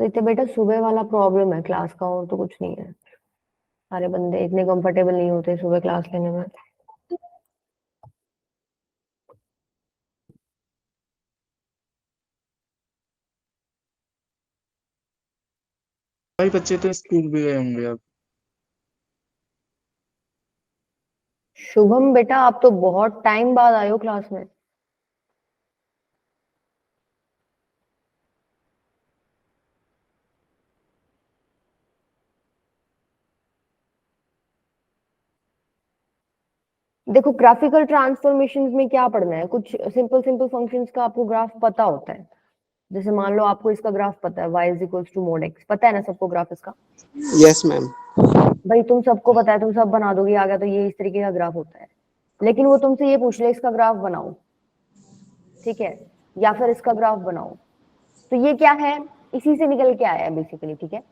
तो इतने बेटा सुबह वाला प्रॉब्लम है क्लास का, और तो कुछ नहीं है। सारे बंदे इतने कंफर्टेबल नहीं होते सुबह क्लास लेने में। भाई बच्चे तो स्कूल भी गए होंगे अब। शुभम बेटा, आप तो बहुत टाइम बाद आए हो क्लास में। देखो, ग्राफिकल ट्रांसफॉर्मेशंस में क्या पढ़ना है, कुछ सिंपल सिंपल फंक्शंस का आपको ग्राफ पता होता है। जैसे मान लो आपको इसका ग्राफ पता है, y is equals to mod x, पता है ना सबको ग्राफ इसका। Yes ma'am. भाई तुम सबको पता है, तुम सब बना दोगे आ गया, तो ये इस तरीके का ग्राफ होता है। लेकिन वो तुमसे ये पूछ ले इसका ग्राफ बनाओ, ठीक है, या फिर इसका ग्राफ बनाओ, तो ये क्या है, इसी से निकल के आया है बेसिकली, ठीक है।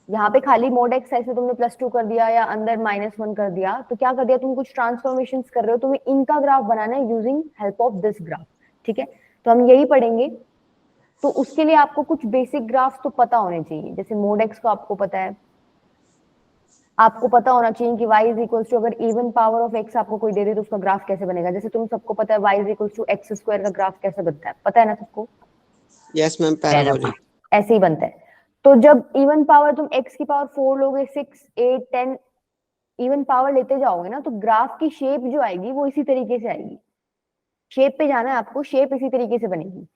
यहाँ पे खाली मोड एक्स ऐसे तुमने +2 कर दिया या अंदर -1 कर दिया, तो क्या कर दिया, तुम कुछ ट्रांसफॉर्मेशन कर रहे हो, तुम्हें इनका ग्राफ बनाना है using help of this graph, ठीक है। तो हम यही पढ़ेंगे। तो उसके लिए आपको कुछ बेसिक ग्राफ तो पता होने चाहिए। जैसे मोड एक्स को आपको पता है, आपको पता होना चाहिए कि y इज इक्वल टू, अगर इवन पावर ऑफ x आपको कोई दे दे तो उसका ग्राफ कैसे बनेगा। जैसे तुम सबको पता है y is equal to x square का ग्राफ कैसे बनता है, पता है ना सबको। Yes ma'am, parabolic. ऐसे ही बनता है। तो जब इवन पावर तुम x की पावर 4 लोगे, 6, 8, 10 इवन पावर लेते जाओगे ना, तो ग्राफ की शेप जो आएगी वो इसी तरीके से आएगी। शेप पे जाना है आपको, शेप इसी तरीके से बनेगी।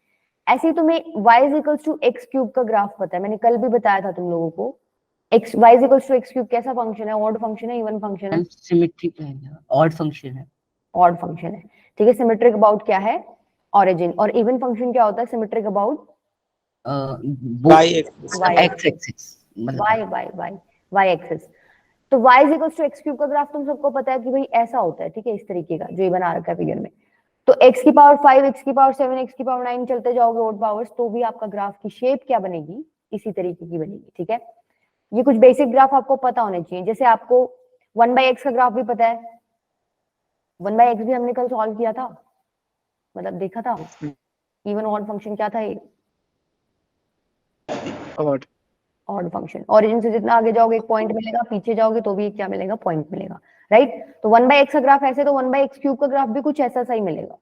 ऐसे ही तुम्हें y is equal to x cube का ग्राफ पता है, मैंने कल भी बताया था तुम लोगों को। x y is equal to x cube कैसा फंक्शन है, ऑड फंक्शन है, इवन फंक्शन है, सिमेट्रिक है, ऑड फंक्शन है। ऑड फंक्शन है, ठीक है। सिमेट्रिक अबाउट क्या है, ओरिजिन। और इवन फंक्शन क्या होता है, symmetric about y axis. X axis मतलब वाई एक्सिस। तो y is equal to x cube का ग्राफ तुम सबको पता है कि भाई ऐसा होता है, ठीक है, इस तरीके का जो ये बना रखा है फिगर में। तो x की पावर 5, x की पावर 7, x की पावर 9 चलते जाओगे ऑड पावर्स, तो भी आपका ग्राफ की शेप क्या बनेगी, इसी तरीके की बनेगी, ठीक है। ये कुछ बेसिक ग्राफ आपको पता होने चाहिए। जैसे आपको 1/x का ग्राफ भी पता है, 1/x भी हमने कल सॉल्व किया था, मतलब देखा था। इवन ऑड फंक्शन क्या था, ये ऑड। Odd function. ओरिजिन से जितना आगे जाओगे एक पॉइंट मिलेगा, पीछे जाओगे तो भी एक क्या मिलेगा, पॉइंट मिलेगा, राइट। तो 1/x का ग्राफ ऐसे, तो 1/x क्यूब का ग्राफ भी कुछ ऐसा सा ही मिलेगा।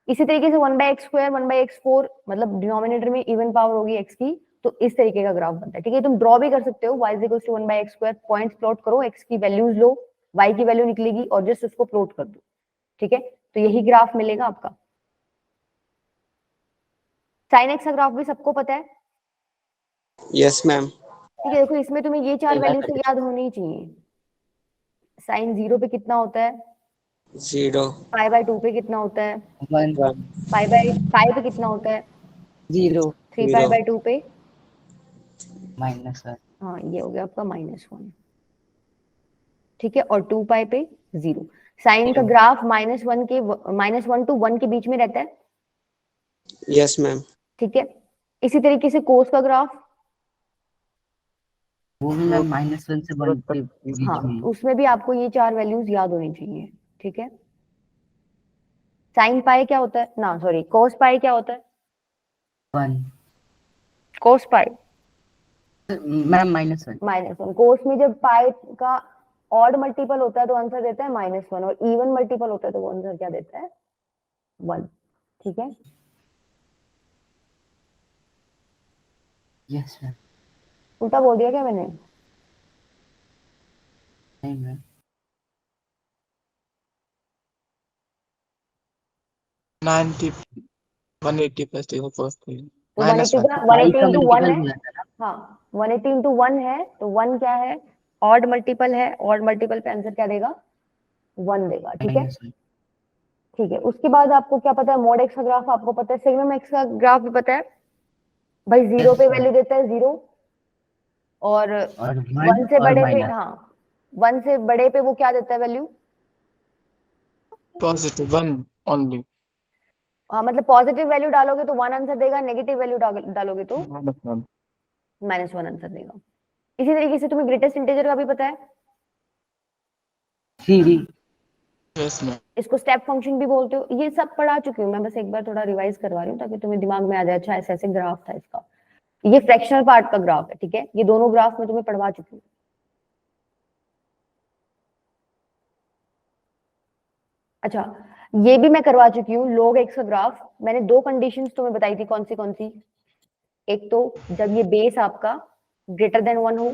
इसी तरीके से 1/x स्क्वायर, 1/x 4, मतलब डिनोमिनेटर में इवन पावर होगी x की, तो इस तरीके का ग्राफ बनता है, ठीक है। तुम ड्रॉ भी कर सकते हो, y is equal to 1/x square, points plot करो, x की वैल्यूज लो, y की वैल्यू निकलेगी और जस्ट उसको प्लॉट कर दो, ठीक है। तो यही ग्राफ मिलेगा आपका। साइन एक्स का ग्राफ भी सबको पता है, यस मैम। ठीक है। देखो इसमें तुम्हें ये 4 वैल्यू तो याद होनी ही चाहिए। साइन 0 पे कितना होता है, 0, π/2 पे कितना होता है, 1 1, π पे कितना होता है, 0 3π/2 पे, -1। हाँ ये हो गया आपका -1, ठीक है। और 2π पे 0। साइन का ग्राफ -1 के -1 to 1 के बीच में रहता है, यस मैम। ठीक है। इसी तरीके से कोस का ग्राफ, वो भी मैम -1 से 1 के बीच हाँ में। उसमें भी आपको ये 4 वैल्यूज याद होनी चाहिए, ठीक है। साइन पाई क्या होता है ना, सॉरी कोस पाई क्या होता है, 1 कोस पाई मैम -1। -1। कोस में जब पाई का ऑड मल्टीपल होता है तो आंसर देता है -1, और इवन मल्टीपल होता है तो वो आंसर क्या देता है, 1, ठीक है। Yes ma'am. उल्टा बोल दिया क्या मैंने, नहीं मैम। 90 180 प्लस देखो फर्स्ट थी तो 180 -1। का पाई 180 का इंटू 1 मल्टीपल है, बोला था ना। हाँ 180 इंटू 1 है, तो 1 क्या है, ऑड मल्टीपल है, ऑड मल्टीपल पे आंसर क्या देगा, 1 देगा, ठीक है। -1। ठीक है, उसके बाद आपको क्या पता है, मोड एक्स का ग्राफ आपको पता है, सिग्नम एक्स का ग्राफ भी पता है। भाई 0 पे वैल्यू देता है 0, और और 1 1 से और बड़े पे, माइनस। हाँ 1 से बड़े पे वो क्या देता है वैल्यू, पॉजिटिव 1 ओनली। हाँ मतलब पॉजिटिव वैल्यू डालोगे तो 1 आंसर देगा, नेगेटिव वैल्यू डालोगे तो -1 आंसर देगा। इसी तरीके से तुम्हें ग्रेटेस्ट इंटीजर का भी पता है, 3 यस मैम। इसको स्टेप फंक्शन भी बोलते हो। ये सब पढ़ा चुकी हूँ मैं, बस एक बार थोड़ा रिवाइज करवा रही हूँ ताकि तुम्हें दिमाग में आ जाए, अच्छा ऐसे ऐसे ग्राफ था इसका। ये फ्रैक्शनल पार्ट का ग्राफ है, ठीक है। ये दोनों ग्राफ मैं तुम्हें पढ़वा चुकी हूँ। अच्छा, ये भी मैं करवा चुकी हूँ। log x का ग्राफ मैंने दो कंडीशंस तुम्हें बताई थी, कौन सी। एक तो जब ये बेस आपका ग्रेटर देन 1 हो,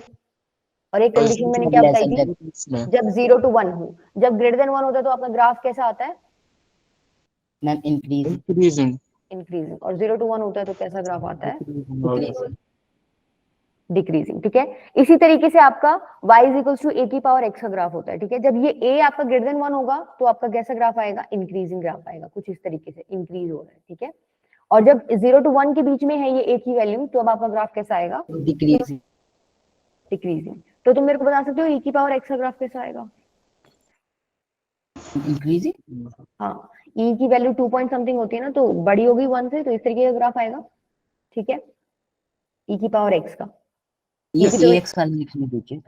और एक कंडीशन मैंने क्या बताई थी, इसमें जब 0 to 1 हो। जब ग्रेटर देन 1 होता है तो आपका ग्राफ कैसा आता है, मैम इंक्रीज इंक्रीजिंग इंक्रीजिंग, और 0 to 1 होता है तो कैसा ग्राफ आता है, डिक्रीजिंग। डिक्रीजिंग, ठीक है। इसी तरीके से आपका y इज इक्वल्स टू ए की पावर x का ग्राफ होता है, ठीक है। जब ये a आपका ग्रेटर देन 1 होगा तो आपका कैसा ग्राफ आएगा, इंक्रीजिंग ग्राफ आएगा, कुछ इस तरीके से इंक्रीज हो रहा है, ठीक है। और जब 0 to 1 के बीच में है ये a की वैल्यू, तो अब आपका ग्राफ कैसा आएगा, डिक्रीजिंग। डिक्रीजिंग। तो तुम मेरे को बता सकते हो e की पावर x का ग्राफ कैसा आएगा। इंक्रीजिंग। हाँ, e की वैल्यू 2 पॉइंट समथिंग होती है ना, तो बड़ी होगी 1 से, तो इस तरीके का ग्राफ आएगा, ठीक है, e की पावर x का। ये क्योंकि तो ax वाला लिखने दीजिए।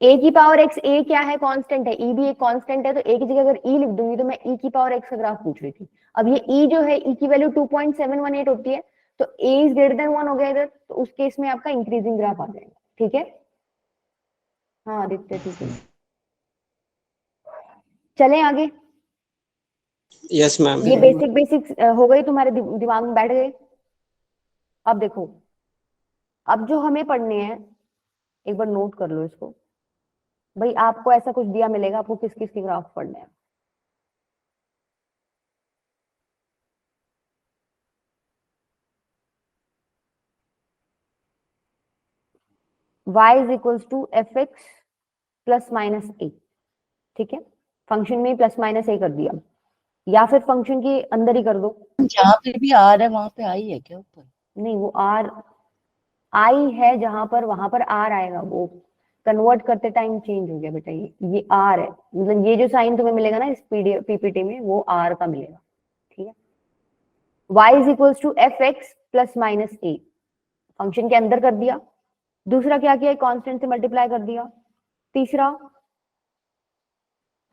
a की पावर x, a क्या है, कांस्टेंट है, e भी एक कांस्टेंट है, तो a की जगह अगर e लिख दूंगी तो मैं e की पावर x का ग्राफ पूछ रही थी। अब ये e जो है, e की वैल्यू 2.718 होती है, तो a इज ग्रेटर देन 1 हो गया इधर, तो उस केस में आपका इंक्रीजिंग ग्राफ आ जाएगा, ठीक है। हाँ आदित्य, ठीक है, चलें आगे। Yes, ma'am. ये बेसिक बेसिक हो गई, तुम्हारे दिमाग में बैठ गए। अब देखो, अब जो हमें पढ़ने हैं, एक बार नोट कर लो इसको। भाई आपको ऐसा कुछ दिया मिलेगा, आपको किस किस के ग्राफ पढ़ने हैं। y is equals to F x plus minus A, ठीक है। फंक्शन में प्लस माइनस ए कर दिया, या फिर फंक्शन के अंदर ही कर दो। जहाँ पे भी आर है वहां पे आई है क्या ऊपर? नहीं, वो आर आई है जहां पर, वहां पर आर आएगा, वो कन्वर्ट करते टाइम चेंज हो गया बेटा। ये आर है, मतलब ये जो साइन तुम्हें मिलेगा ना इस पीपीटी में, वो आर का मिलेगा, ठीक है। y is equals to F x plus minus a, function के अंदर कर दिया। दूसरा क्या किया, कांस्टेंट से मल्टीप्लाई कर दिया। तीसरा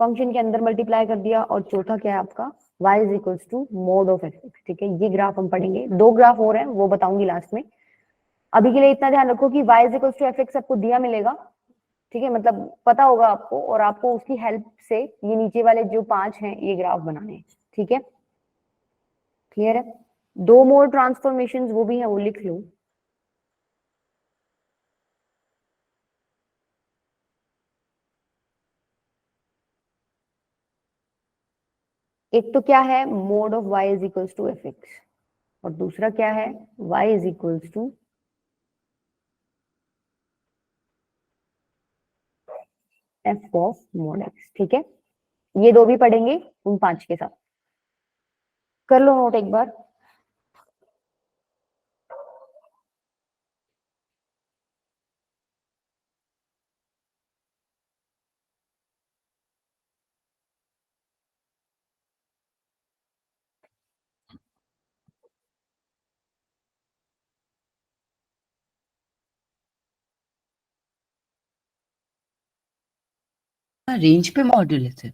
फंक्शन के अंदर मल्टीप्लाई कर दिया, और चौथा क्या है आपका, y is equals to mod of F x, ठीक है। ये ग्राफ हम पढ़ेंगे, दो ग्राफ और हैं, वो बताऊंगी लास्ट में। अभी के लिए इतना ध्यान रखो कि y is equals to F x आपको दिया मिलेगा, ठीक है, मतलब पता होगा आपको, और आपको उसकी हेल्प से ये नीचे वाले जो 5 हैं ये ग्राफ बनाने हैं, ठीक है। क्लियर है। दो मोर ट्रांसफॉर्मेशंस वो भी हैं, वो लिख लो। एक तो क्या है, mod of y is equals to F x, और दूसरा क्या है, y is equals to f of mod x, ठीक है। ये दो भी पढ़ेंगे उन 5 के साथ। कर लो नोट एक बार। रेंज पे मॉड्यूलस है।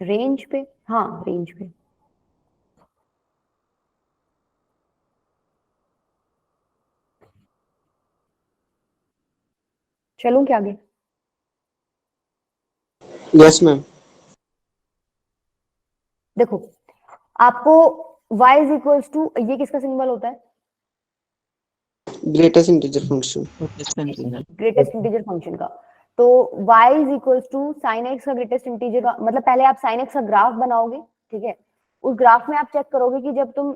रेंज पे, हाँ रेंज पे। चलूं क्या आगे। Yes, ma'am. देखो, आपको y इज इक्वल्स टू, ये किसका सिंबल होता है, Greatest integer function. Greatest integer function का। तो y is equals to sine x का ग्रेटेस्ट इंटीजर का, मतलब पहले आप साइन एक्स का ग्राफ बनाओगे, ठीक है। उस ग्राफ में आप चेक करोगे कि जब तुम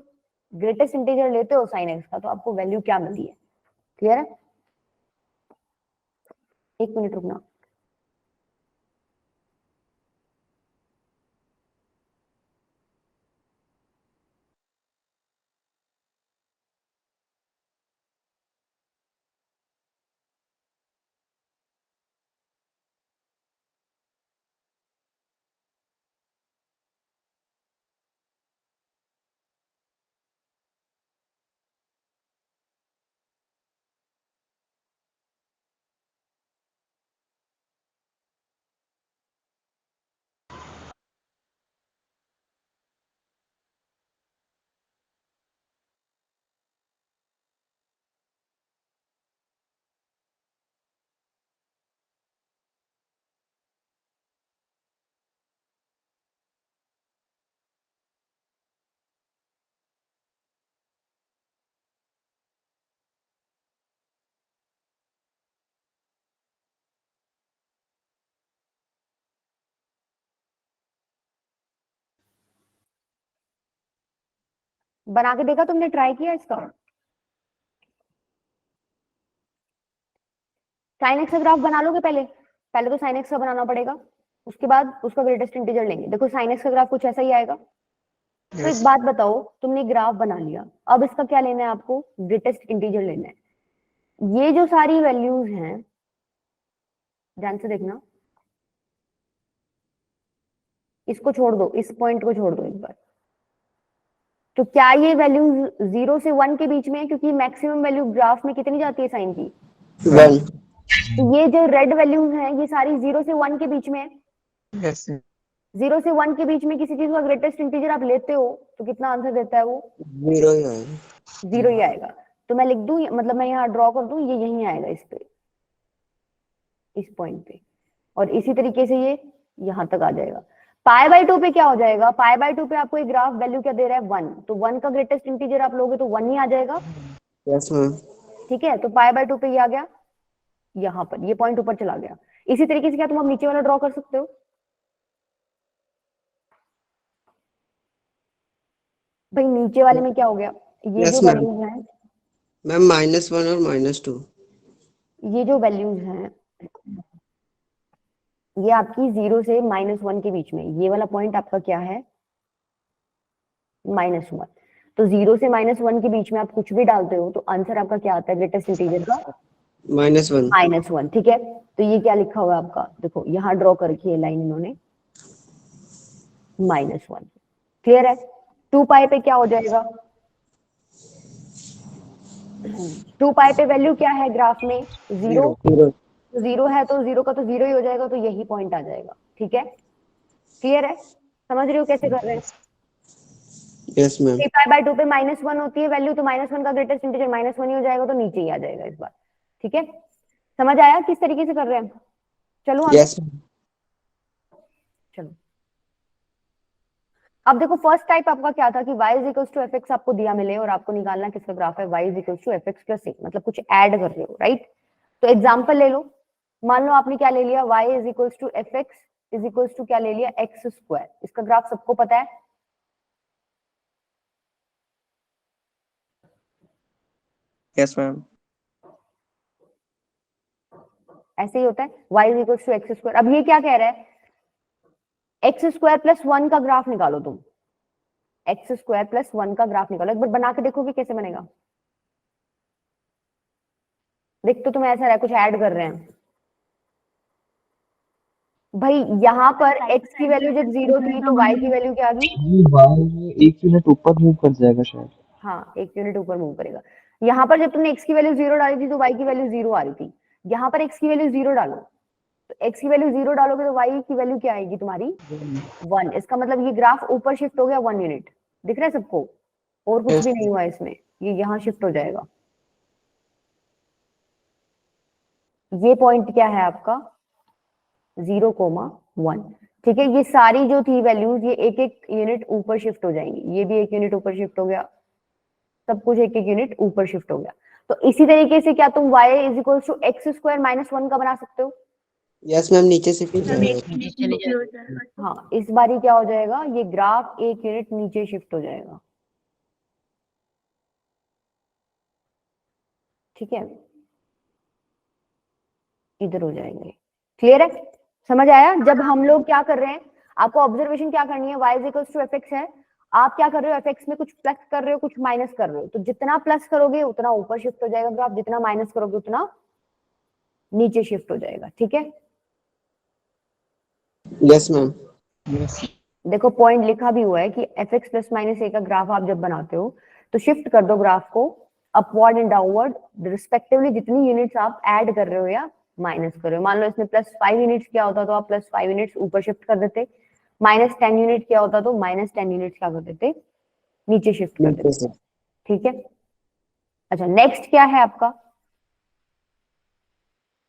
ग्रेटेस्ट इंटीजर लेते हो साइन एक्स का, तो आपको वैल्यू क्या मिलती है। क्लियर है। एक मिनट रुकना। बना के देखा तुमने, ट्राई किया इसका? साइन एक्स का ग्राफ बना लोगे पहले? पहले तो साइन एक्स का बनाना पड़ेगा, उसके बाद उसका ग्रेटेस्ट इंटीजर लेंगे। देखो साइन एक्स का ग्राफ कुछ ऐसा ही आएगा। तो Yes. एक बात बताओ, तुमने ग्राफ बना लिया, अब इसका क्या लेना है आपको? ग्रेटेस्ट इंटीजर लेना है। ये जो सारी वैल्यूज हैं, ध्यान से देखना, इसको छोड़ दो, इस पॉइंट को छोड़ दो एक बार। तो क्या ये वैल्यूज 0 से 1 के बीच में है? क्योंकि मैक्सिमम वैल्यू ग्राफ में कितनी जाती है साइन की? 1. तो ये जो रेड वैल्यूज हैं ये सारी 0 से 1 के बीच में है। Yes. 0 से 1 के बीच में किसी चीज का ग्रेटेस्ट इंटीजर आप लेते हो तो कितना आंसर देता है वो? 0 ही आएगा. 0 ही आएगा। तो मैं लिख दूं, मतलब मैं यहाँ ड्रॉ कर दूं, ये यहीं आएगा इस पे, इस पॉइंट पे, और इसी तरीके से ये यहाँ तक आ जाएगा। पाई बाय 2 पे क्या हो जाएगा? पाई बाय 2 पे आपको एक ग्राफ वैल्यू क्या दे रहा है? 1। तो 1 का ग्रेटेस्ट इंटीजर आप लोगे तो 1 ही आ जाएगा। Yes, ma'am. ठीक है, तो पाई बाय 2 पे ये आ गया, यहाँ पर ये पॉइंट ऊपर चला गया। इसी तरीके से क्या तुम अब नीचे वाला ड्रॉ कर सकते हो? भाई नीचे वाले में क्या हो गया? ये Yes, जो ma'am. वैल्यूज हैं, मैम -1 और -2. ये जो वैल्यूज हैं, ये आपकी 0 से -1 के बीच में, ये वाला पॉइंट आपका क्या है? -1। तो 0 से -1 के बीच में आप कुछ भी डालते हो तो आंसर आपका क्या आता है ग्रेटेस्ट इंटीजर का? -1. -1। ठीक है, तो ये क्या लिखा हुआ है आपका? देखो यहाँ ड्रॉ कर रखी है लाइन इन्होंने, -1। क्लियर है? 2 पाई पे क्या हो जाएगा? 2 पाई पे वैल्यू क्या है ग्राफ में? 0। 0. 0 है तो 0 का तो 0 ही हो जाएगा, तो यही पॉइंट आ जाएगा। ठीक है, क्लियर है? समझ रहे हो कैसे कर रहे हैं? Yes, ma'am. 3 पाई बाय 2 पे -1 होती है वैल्यू, तो -1 का ग्रेटेस्ट इंटीजर -1 ही हो जाएगा, तो नीचे ही आ जाएगा इस बार। ठीक है, समझ आया किस तरीके से कर रहे हैं? चलो आगे। Yes, ma'am. चलो अब देखो, फर्स्ट टाइप आपका क्या था कि y = fx आपको दिया मिले और आपको निकालना किसका ग्राफ है? y = fx + a, मतलब कुछ ऐड कर रहे हो, राइट? तो एग्जांपल ले लो, मान लो आपने क्या ले लिया, y = fx क्या ले लिया? x²। इसका ग्राफ सबको पता है? Yes, ma'am. ऐसे ही होता है, y = x²। अब ये क्या कह रहा है? x² + 1 का ग्राफ निकालो तुम, x² + 1 का ग्राफ निकालो। एक बार बना के देखोगे कैसे बनेगा? देख तो तुम्हें ऐसा रहा है कुछ ऐड कर रहे हैं। भाई यहाँ पर x की वैल्यू जब 0 थी तो y की वैल्यू क्या आ गई? ये y 1 यूनिट ऊपर मूव कर जाएगा शायद। हाँ, 1 यूनिट ऊपर मूव करेगा। यहाँ पर जब तुमने x की वैल्यू 0 डाली थी तो y की वैल्यू 0 आ रही थी। यहाँ पर x की वैल्यू 0 डालो, तो x की वैल्यू 0 डालोगे तो y की वैल्यू क्या आएगी तुम्हारी? 1। इसका मतलब ये ग्राफ ऊपर शिफ्ट हो गया 1 यूनिट। दिख रहा है सबको? और कुछ Yes. भी नहीं हुआ इसमें, ये यहाँ शिफ्ट हो जाएगा। ये पॉइंट क्या है आपका? 0,1। ठीक है, ये सारी जो थी वैल्यूज ये एक एक यूनिट ऊपर शिफ्ट हो जाएंगी। ये भी 1 यूनिट ऊपर शिफ्ट हो गया, सब कुछ एक एक यूनिट ऊपर शिफ्ट हो गया। तो इसी तरीके से क्या तुम y = x² - 1 का बना सकते हो? Yes, ma'am. नीचे से फिर नीचे चले जाएगा। हाँ, इस बार ही क्या हो जाएगा? ये ग्राफ 1 यूनिट नीचे शिफ्ट हो जाएगा। ठीक है, इधर हो जाएंगे। क्लियर है? समझ आया? जब हम लोग क्या कर रहे हैं, आपको ऑब्जर्वेशन क्या करनी है, y = fx है, आप क्या कर रहे हो? fx में कुछ प्लस कर रहे हो, कुछ माइनस कर रहे हो। तो जितना प्लस करोगे उतना ऊपर शिफ्ट हो जाएगा ग्राफ, जितना माइनस करोगे उतना नीचे शिफ्ट हो जाएगा। ठीक है, Yes, ma'am. Yes. देखो पॉइंट लिखा भी हुआ है कि fx + -a का ग्राफ आप जब बनाते हो तो शिफ्ट कर दो ग्राफ को अपवर्ड एंड डाउनवर्ड रिस्पेक्टिवली, जितनी यूनिट्स आप ऐड कर रहे हो या माइनस कर रहे हो। मान लो इसमें +5 यूनिट्स क्या होता तो आप +5 यूनिट्स ऊपर शिफ्ट कर देते, -10 यूनिट क्या होता तो -10 यूनिट्स क्या कर देते? नीचे शिफ्ट कर देते। नीचे से. ठीक है, अच्छा नेक्स्ट क्या है आपका?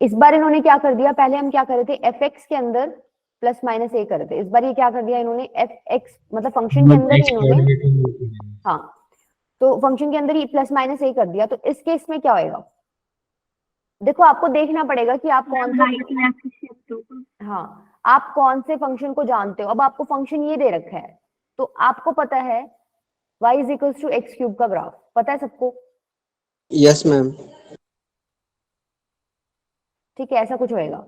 इस बार इन्होंने क्या कर दिया, पहले हम क्या कर रहे थे, fx के अंदर +-a कर रहे थे। इस बार ये क्या कर दिया इन्होंने, fx मतलब फंक्शन के अंदर ही इन्होंने, हाँ तो फंक्शन के अंदर ही +-a कर दिया। तो इस केस में क्या होएगा? देखो आपको देखना पड़ेगा कि आप कौन से, हाँ आप कौन से फंक्शन को जानते हो। अब आपको फंक्शन ये दे रखा है तो आपको पता है y is equals to x cube का ग्राफ पता है सबको? Yes ma'am. ठीक है, ऐसा कुछ होएगा।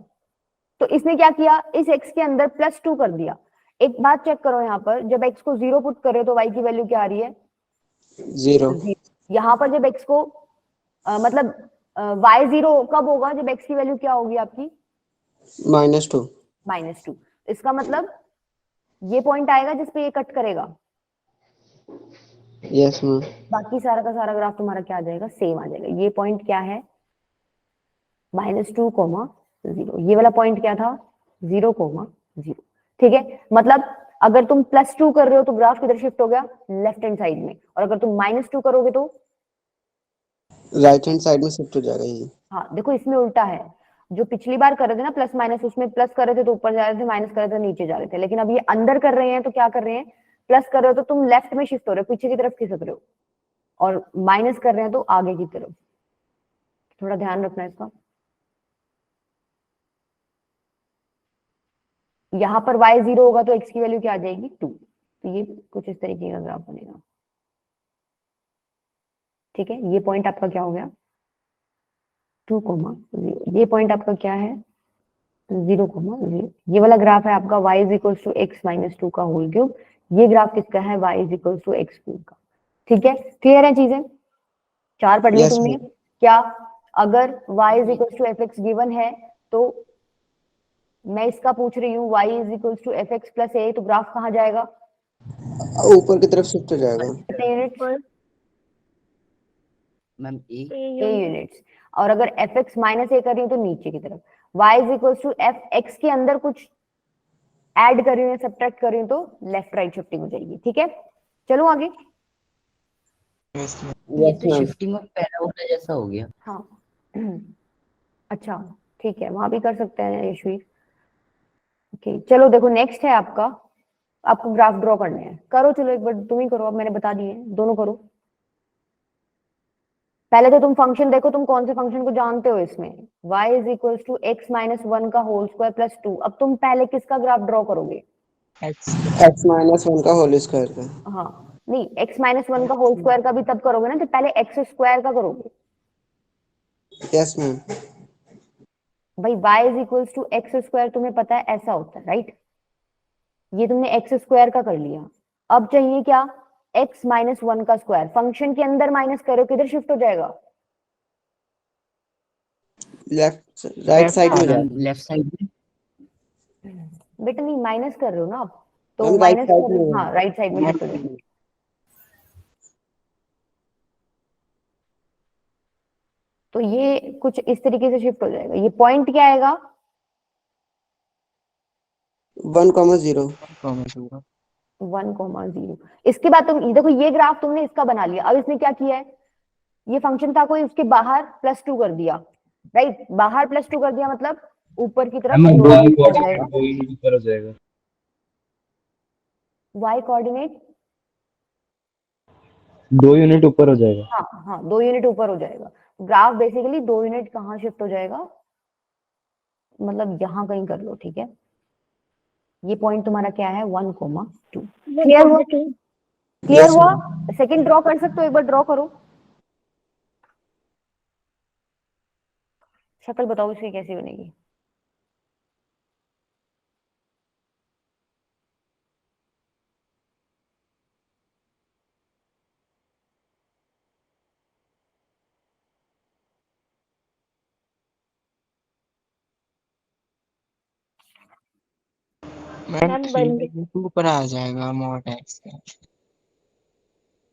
तो इसने क्या किया, इस x के अंदर +2 कर दिया। एक बात चेक करो यहाँ पर, जब x को 0 पुट करे तो y की वैल्यू क्या आ रही है? 0। यहाँ पर जब x को मतलब y 0 कब होगा, जब x की वैल्यू क्या होगी आपकी? -2। -2। इसका मतलब ये पॉइंट आएगा जिसपे ये कट करेगा, यस मैम। बाकी सारा का सारा ग्राफ तुम्हारा क्या आ जाएगा, सेम आ जाएगा। ये पॉइंट क्या है, -2, 0। ये वाला पॉइंट क्या था, 0, 0। ठीक है, मतलब अगर तुम +2 कर रहे हो तो ग्राफ किधर शिफ्ट हो गया, लेफ्ट हैंड साइड में, और अगर तुम -2 करोगे तो राइट हैंड साइड में शिफ्ट हो जाएगा ये। हाँ देखो इसमें उल्टा है, जो पिछली बार कर रहे थे ना प्लस माइनस, उसमें प्लस कर रहे थे तो ऊपर जा रहे थे, माइनस कर रहे थे नीचे जा रहे थे, लेकिन अब ये अंदर कर रहे हैं तो क्या कर रहे हैं, प्लस कर रहे हो तो तुम लेफ्ट में शिफ्ट हो रहे हो, पीछे की तरफ खिसक रहे हो, और माइनस कर रहे हैं तो आगे की तरफ। थोड़ा ध्यान रखना इसका। यहाँ पर y 0 होगा तो x की वैल्यू क्या आ जाएगी, 2। तो ये कुछ इस तरीके का ग्राफ बनेगा। ठीक है, ये पॉइंट आपका क्या हो गया, 2, 0। ये पॉइंट आपका क्या है, 0, 0। ये वाला ग्राफ है आपका y is equals to x minus 2 का होल क्यूब। ये ग्राफ किसका है, y is equals to x cube का। ठीक है, क्लियर है चीजें, 4 पढ़ ली यस तुमने मैम। क्या? अगर y is equals to F X given है तो मैं इसका पूछ रही हूँ y is equals to F x plus A, तो ग्राफ कहाँ जाएगा, ऊपर की तरफ शिफ्ट हो जाएगा। Units, ma'am A a units. और अगर एफ एक्स माइनस ए कर रही हूँ तो नीचे की तरफ, y is equals to F x के अंदर कुछ ऐड कर रही हूँ या सब्ट्रैक्ट कर रही हूँ तो लेफ्ट राइट शिफ्टिंग हो जाएगी। ठीक है, चलो आगे। Yes ma'am. ये यस तो मैम। शिफ्टिंग ऑफ पैराबोला जैसा हो गया। हाँ अच्छा ठीक है, वहां भी कर सकते हैं यशवीर। ओके चलो देखो, नेक्स्ट है आपका, आपको ग्राफ ड्रॉ करने हैं, करो चलो एक बार तुम ही करो, अब मैंने बता दिए दोनों करो। पहले तो तुम फंक्शन देखो, तुम कौन से फंक्शन को जानते हो इसमें, y is equals to x minus 1 का होल स्क्वायर प्लस 2। अब तुम पहले किसका ग्राफ ड्रॉ करोगे, एक्स x-1 का होल स्क्वायर का। हाँ नहीं, x माइनस 1 का होल स्क्वायर का भी तब करोगे ना जब पहले एक्स स्क्वायर का करोगे। Yes ma'am. भाई y is equals to x square तुम्हें पता है ऐसा होता है, राइट? ये तुमने एक्स स्क्वायर का कर लिया, अब चाहिए क्या, x माइनस 1 का स्क्वायर। फंक्शन के अंदर माइनस करो, किधर शिफ्ट हो जाएगा, लेफ्ट राइट साइड में साइड। जाएगा। मैम लेफ्ट साइड में। बेटा नहीं, माइनस कर रहे हो ना आप, तो मैम राइट माइनस साइड कर रहे में हो, है। हाँ राइट साइड में शिफ्ट हो जाएगा। तो ये कुछ इस तरीके से शिफ्ट हो जाएगा। ये पॉइंट क्या आएगा, 1,0। 1,0। इसके बाद तुम देखो, ये ग्राफ तुमने इसका बना लिया, अब इसने क्या किया है, ये फंक्शन था कोई, उसके बाहर +2 कर दिया, राइट? बाहर +2 कर दिया मतलब ऊपर की तरफ मैम दो y यूनिट हो कोऑर्डिनेट जाएगा। 2 यूनिट ऊपर हो जाएगा। y कोऑर्डिनेट 2 यूनिट ऊपर हो जाएगा। हाँ हाँ 2 यूनिट ऊपर हो जाएगा। ग्राफ बेसिकली 2 यूनिट कहाँ शिफ्ट हो जाएगा, मतलब यहाँ कहीं कर लो। ठीक है, ये पॉइंट तुम्हारा क्या है, 1,2। क्लियर हुआ, क्लियर यस हुआ? मैम। सेकंड ड्रॉ कर सकते हो, एक बार ड्रॉ करो, शक्ल बताओ इसकी कैसी बनेगी। मैम मैम 3 2 पर आ जाएगा मॉड एक्स का,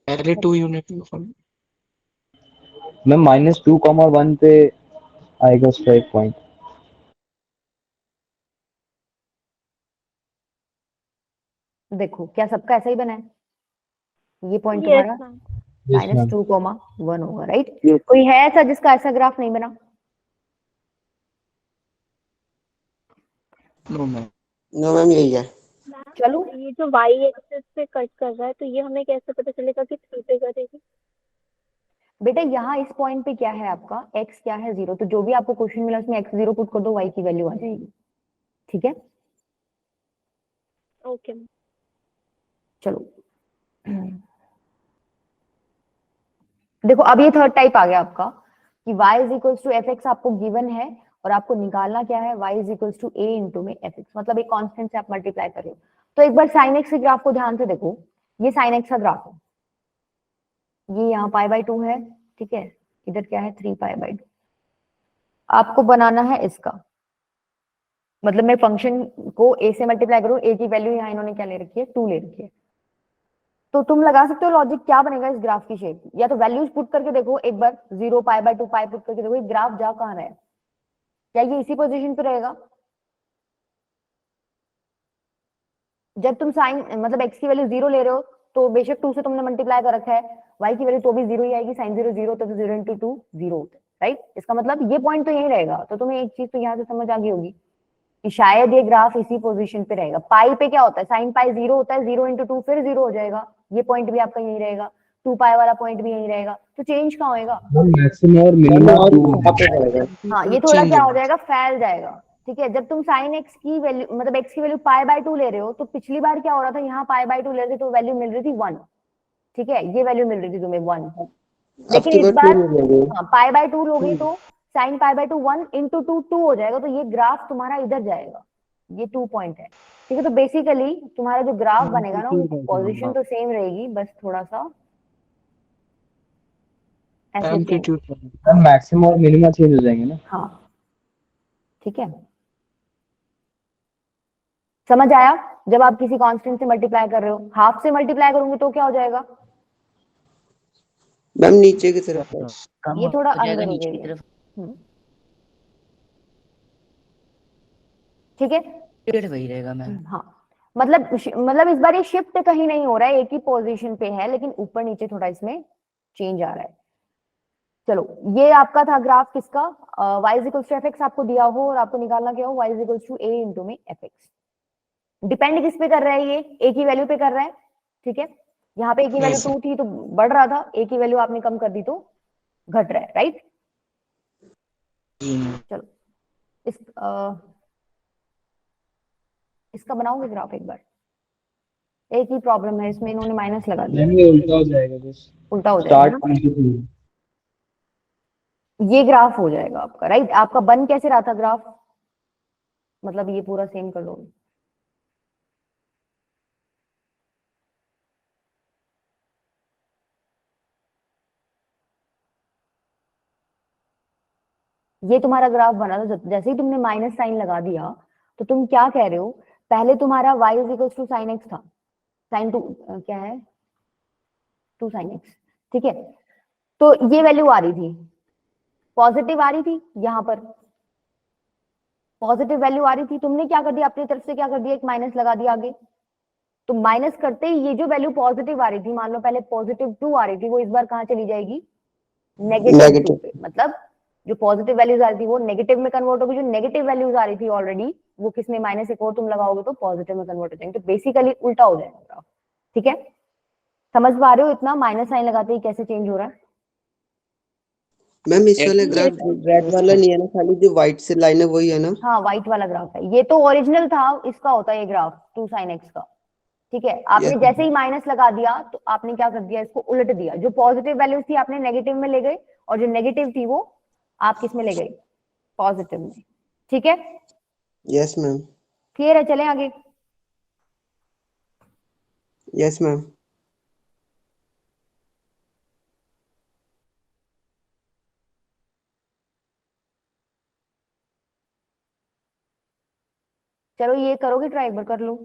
पहले 2 यूनिट ऊपर। मैम -2, 1 पे आएगा स्ट्राइक पॉइंट। देखो क्या सबका ऐसा ही बना है, ये पॉइंट यस तुम्हारा मैम। Yes ma'am. -2,1 होगा, राइट? कोई है ऐसा जिसका ऐसा ग्राफ नहीं बना? No ma'am. नो मैम यही है। चलो ये जो वाई एक्सिस पे कट कर रहा है तो ये हमें कैसे पता चलेगा कि 3 पे करेगी? बेटा यहाँ इस पॉइंट पे क्या है आपका, x क्या है, 0। तो जो भी आपको क्वेश्चन मिला उसमें x 0 पुट कर दो, y की वैल्यू आ जाएगी। ठीक है, ओके मैम। चलो देखो अब ये थर्ड टाइप आ गया आपका कि y is equals to F x आपको गिवन है और आपको निकालना क्या है, y is equals to a into में एफ एक्स, मतलब एक कांस्टेंट से आप मल्टीप्लाई कर रहे हो। तो एक बार साइन एक्स के ग्राफ को ध्यान से देखो, ये साइन एक्स का ग्राफ है, ये यहाँ π/2 है, ठीक है, इधर क्या है 3π/2। आपको बनाना है इसका, मतलब मैं फंक्शन को a से मल्टीप्लाई करूँ, a की वैल्यू यहाँ इन्होंने क्या ले रखी है, 2 ले रखी है। तो तुम लगा सकते हो लॉजिक क्या बनेगा इस ग्राफ की शेप, या तो वैल्यूज पुट करके देखो एक बार, 0 π/2 पाई पुट करके देखो ये ग्राफ जा कहाँ रहा है, क्या ये इसी पोजीशन पे रहेगा? जब तुम साइन मतलब x की वैल्यू 0 ले रहे हो तो बेशक 2 से तुमने मल्टीप्लाई कर रखा है, y की वैल्यू तो भी 0 ही आएगी, साइन 0 0 तो 0 इंटू 2 0 होता है, राइट। इसका मतलब ये पॉइंट तो यही रहेगा। तो तुम्हें एक चीज तो यहाँ से समझ आ गई होगी कि शायद ये ग्राफ इसी पोजीशन पे रहेगा। पाई पे क्या होता है, साइन पाई 0 होता है, 0 इंटू 2 फिर 0 हो जाएगा, ये पॉइंट भी आपका यही रहेगा, 2 पाई वाला पॉइंट भी यही रहेगा, तो चेंज कहाँ होएगा? मैक्सिमम और मिनिमम और 2 यहाँ पे रहेगा। हाँ, ये थोड़ा Change क्या हो होगा। जाएगा, फैल जाएगा, ठीक है। जब तुम साइन एक्स की वैल्यू मतलब एक्स की वैल्यू π/2 ले रहे हो, तो पिछली बार क्या हो रहा था, यहाँ π/2 ले रहे थे तो वैल्यू मिल रही थी 1, ठीक है, ये वैल्यू मिल रही थी तुम्हें 1, अब लेकिन की इस बार बार 2 ले गए। हाँ π/2 लोगे तो साइन π/2 1 इंटू 2 2 हो जाएगा, तो ये ग्राफ तुम्हारा इधर जाएगा, ये 2 पॉइंट है, ठीक है। तो बेसिकली तुम्हारा जो ग्राफ बनेगा ना, वो पोजीशन तो सेम रहेगी, बस थोड़ा सा ऐसे change- एम्पलीट्यूड मैक्सिमम और मिनिमम चेंज हो जाएंगे ना। हाँ, ठीक है, समझ आया? जब आप किसी कांस्टेंट से मल्टीप्लाई कर रहे हो, हाफ से मल्टीप्लाई करोगे तो क्या हो जाएगा, मैम नीचे की तरफ है। कम ये थोड़ा हो जाएगा अंदर हो नीचे की जाएगा। तरफ। ठीक है, पेड़ वही रहेगा मैम। हाँ, मतलब इस बार ये शिफ्ट कहीं नहीं हो रहा है, एक ही पोजीशन पे है, लेकिन ऊपर नीचे थोड़ा इसमें चेंज आ रहा है। चलो, ये आपका था ग्राफ किसका, y is equals to F x आपको दिया हो और आपको निकालना क्या हो, y is equals to a into में एफ एक्स। डिपेंड किस पे कर रहा है, ये a की वैल्यू पे कर रहा है, ठीक है। यहाँ पे a की वैल्यू Yes. 2 थी तो बढ़ रहा था, a की वैल्यू आपने कम कर दी तो घट रहा है, राइट। चलो, इस इसका बनाओगे ग्राफ एक बार, एक ही प्रॉब्लम है इसमें, इन्होंने माइनस लगा दिया, ये उल्टा हो जाएगा, बस उल्टा हो जाएगा स्टार्ट ना? पॉइंट से। ये ग्राफ हो जाएगा आपका, राइट। आपका बन कैसे रहा था ग्राफ, मतलब ये पूरा सेम कर लो, ये तुम्हारा ग्राफ बना था। जैसे ही तुमने माइनस साइन लगा दिया तो तुम क्या कह रहे हो, पहले तुम्हारा y is equal to sine x था, साइन 2 क्या है 2 साइन एक्स, ठीक है। तो ये वैल्यू आ रही थी, पॉजिटिव आ रही थी, यहाँ पर पॉजिटिव वैल्यू आ रही थी, तुमने क्या कर दिया अपनी तरफ से, क्या कर दिया, एक माइनस लगा दिया आगे। तो माइनस करते ही ये जो वैल्यू पॉजिटिव आ रही थी, मान लो पहले पॉजिटिव 2 आ रही थी, वो इस बार कहाँ चली जाएगी, नेगेटिव 2 पे। मतलब जो पॉजिटिव वैल्यूज आ रही थी वो नेगेटिव में कन्वर्ट होगी, जो नेगेटिव वैल्यूज आ रही थी ऑलरेडी वो किस में, माइनस एक और तुम लगाओगे तो पॉजिटिव में कन्वर्ट हो जाएंगे। तो बेसिकली उल्टा हो जाएगा ग्राफ, ठीक है। समझ पा रहे हो इतना, माइनस साइन लगाते ही कैसे चेंज हो रहा है? मैम इस वाले ग्राफ रेड वाला नहीं है ना, खाली जो व्हाइट से लाइन है वही है ना? हाँ, व्हाइट वाला ग्राफ है, ये तो ओरिजिनल था, इसका होता है ये ग्राफ 2 sin x का, ठीक है। आपने Yes. जैसे ही माइनस लगा दिया तो आपने क्या कर दिया, इसको उलट दिया, जो पॉजिटिव वैल्यूज थी आपने नेगेटिव में ले गए और जो नेगेटिव थी वो आप किस में ले गए, पॉजिटिव में, ठीक है। Yes ma'am. क्लियर है, चलें आगे। Yes ma'am. चलो, ये करोगे ट्राई, एक बार कर लो।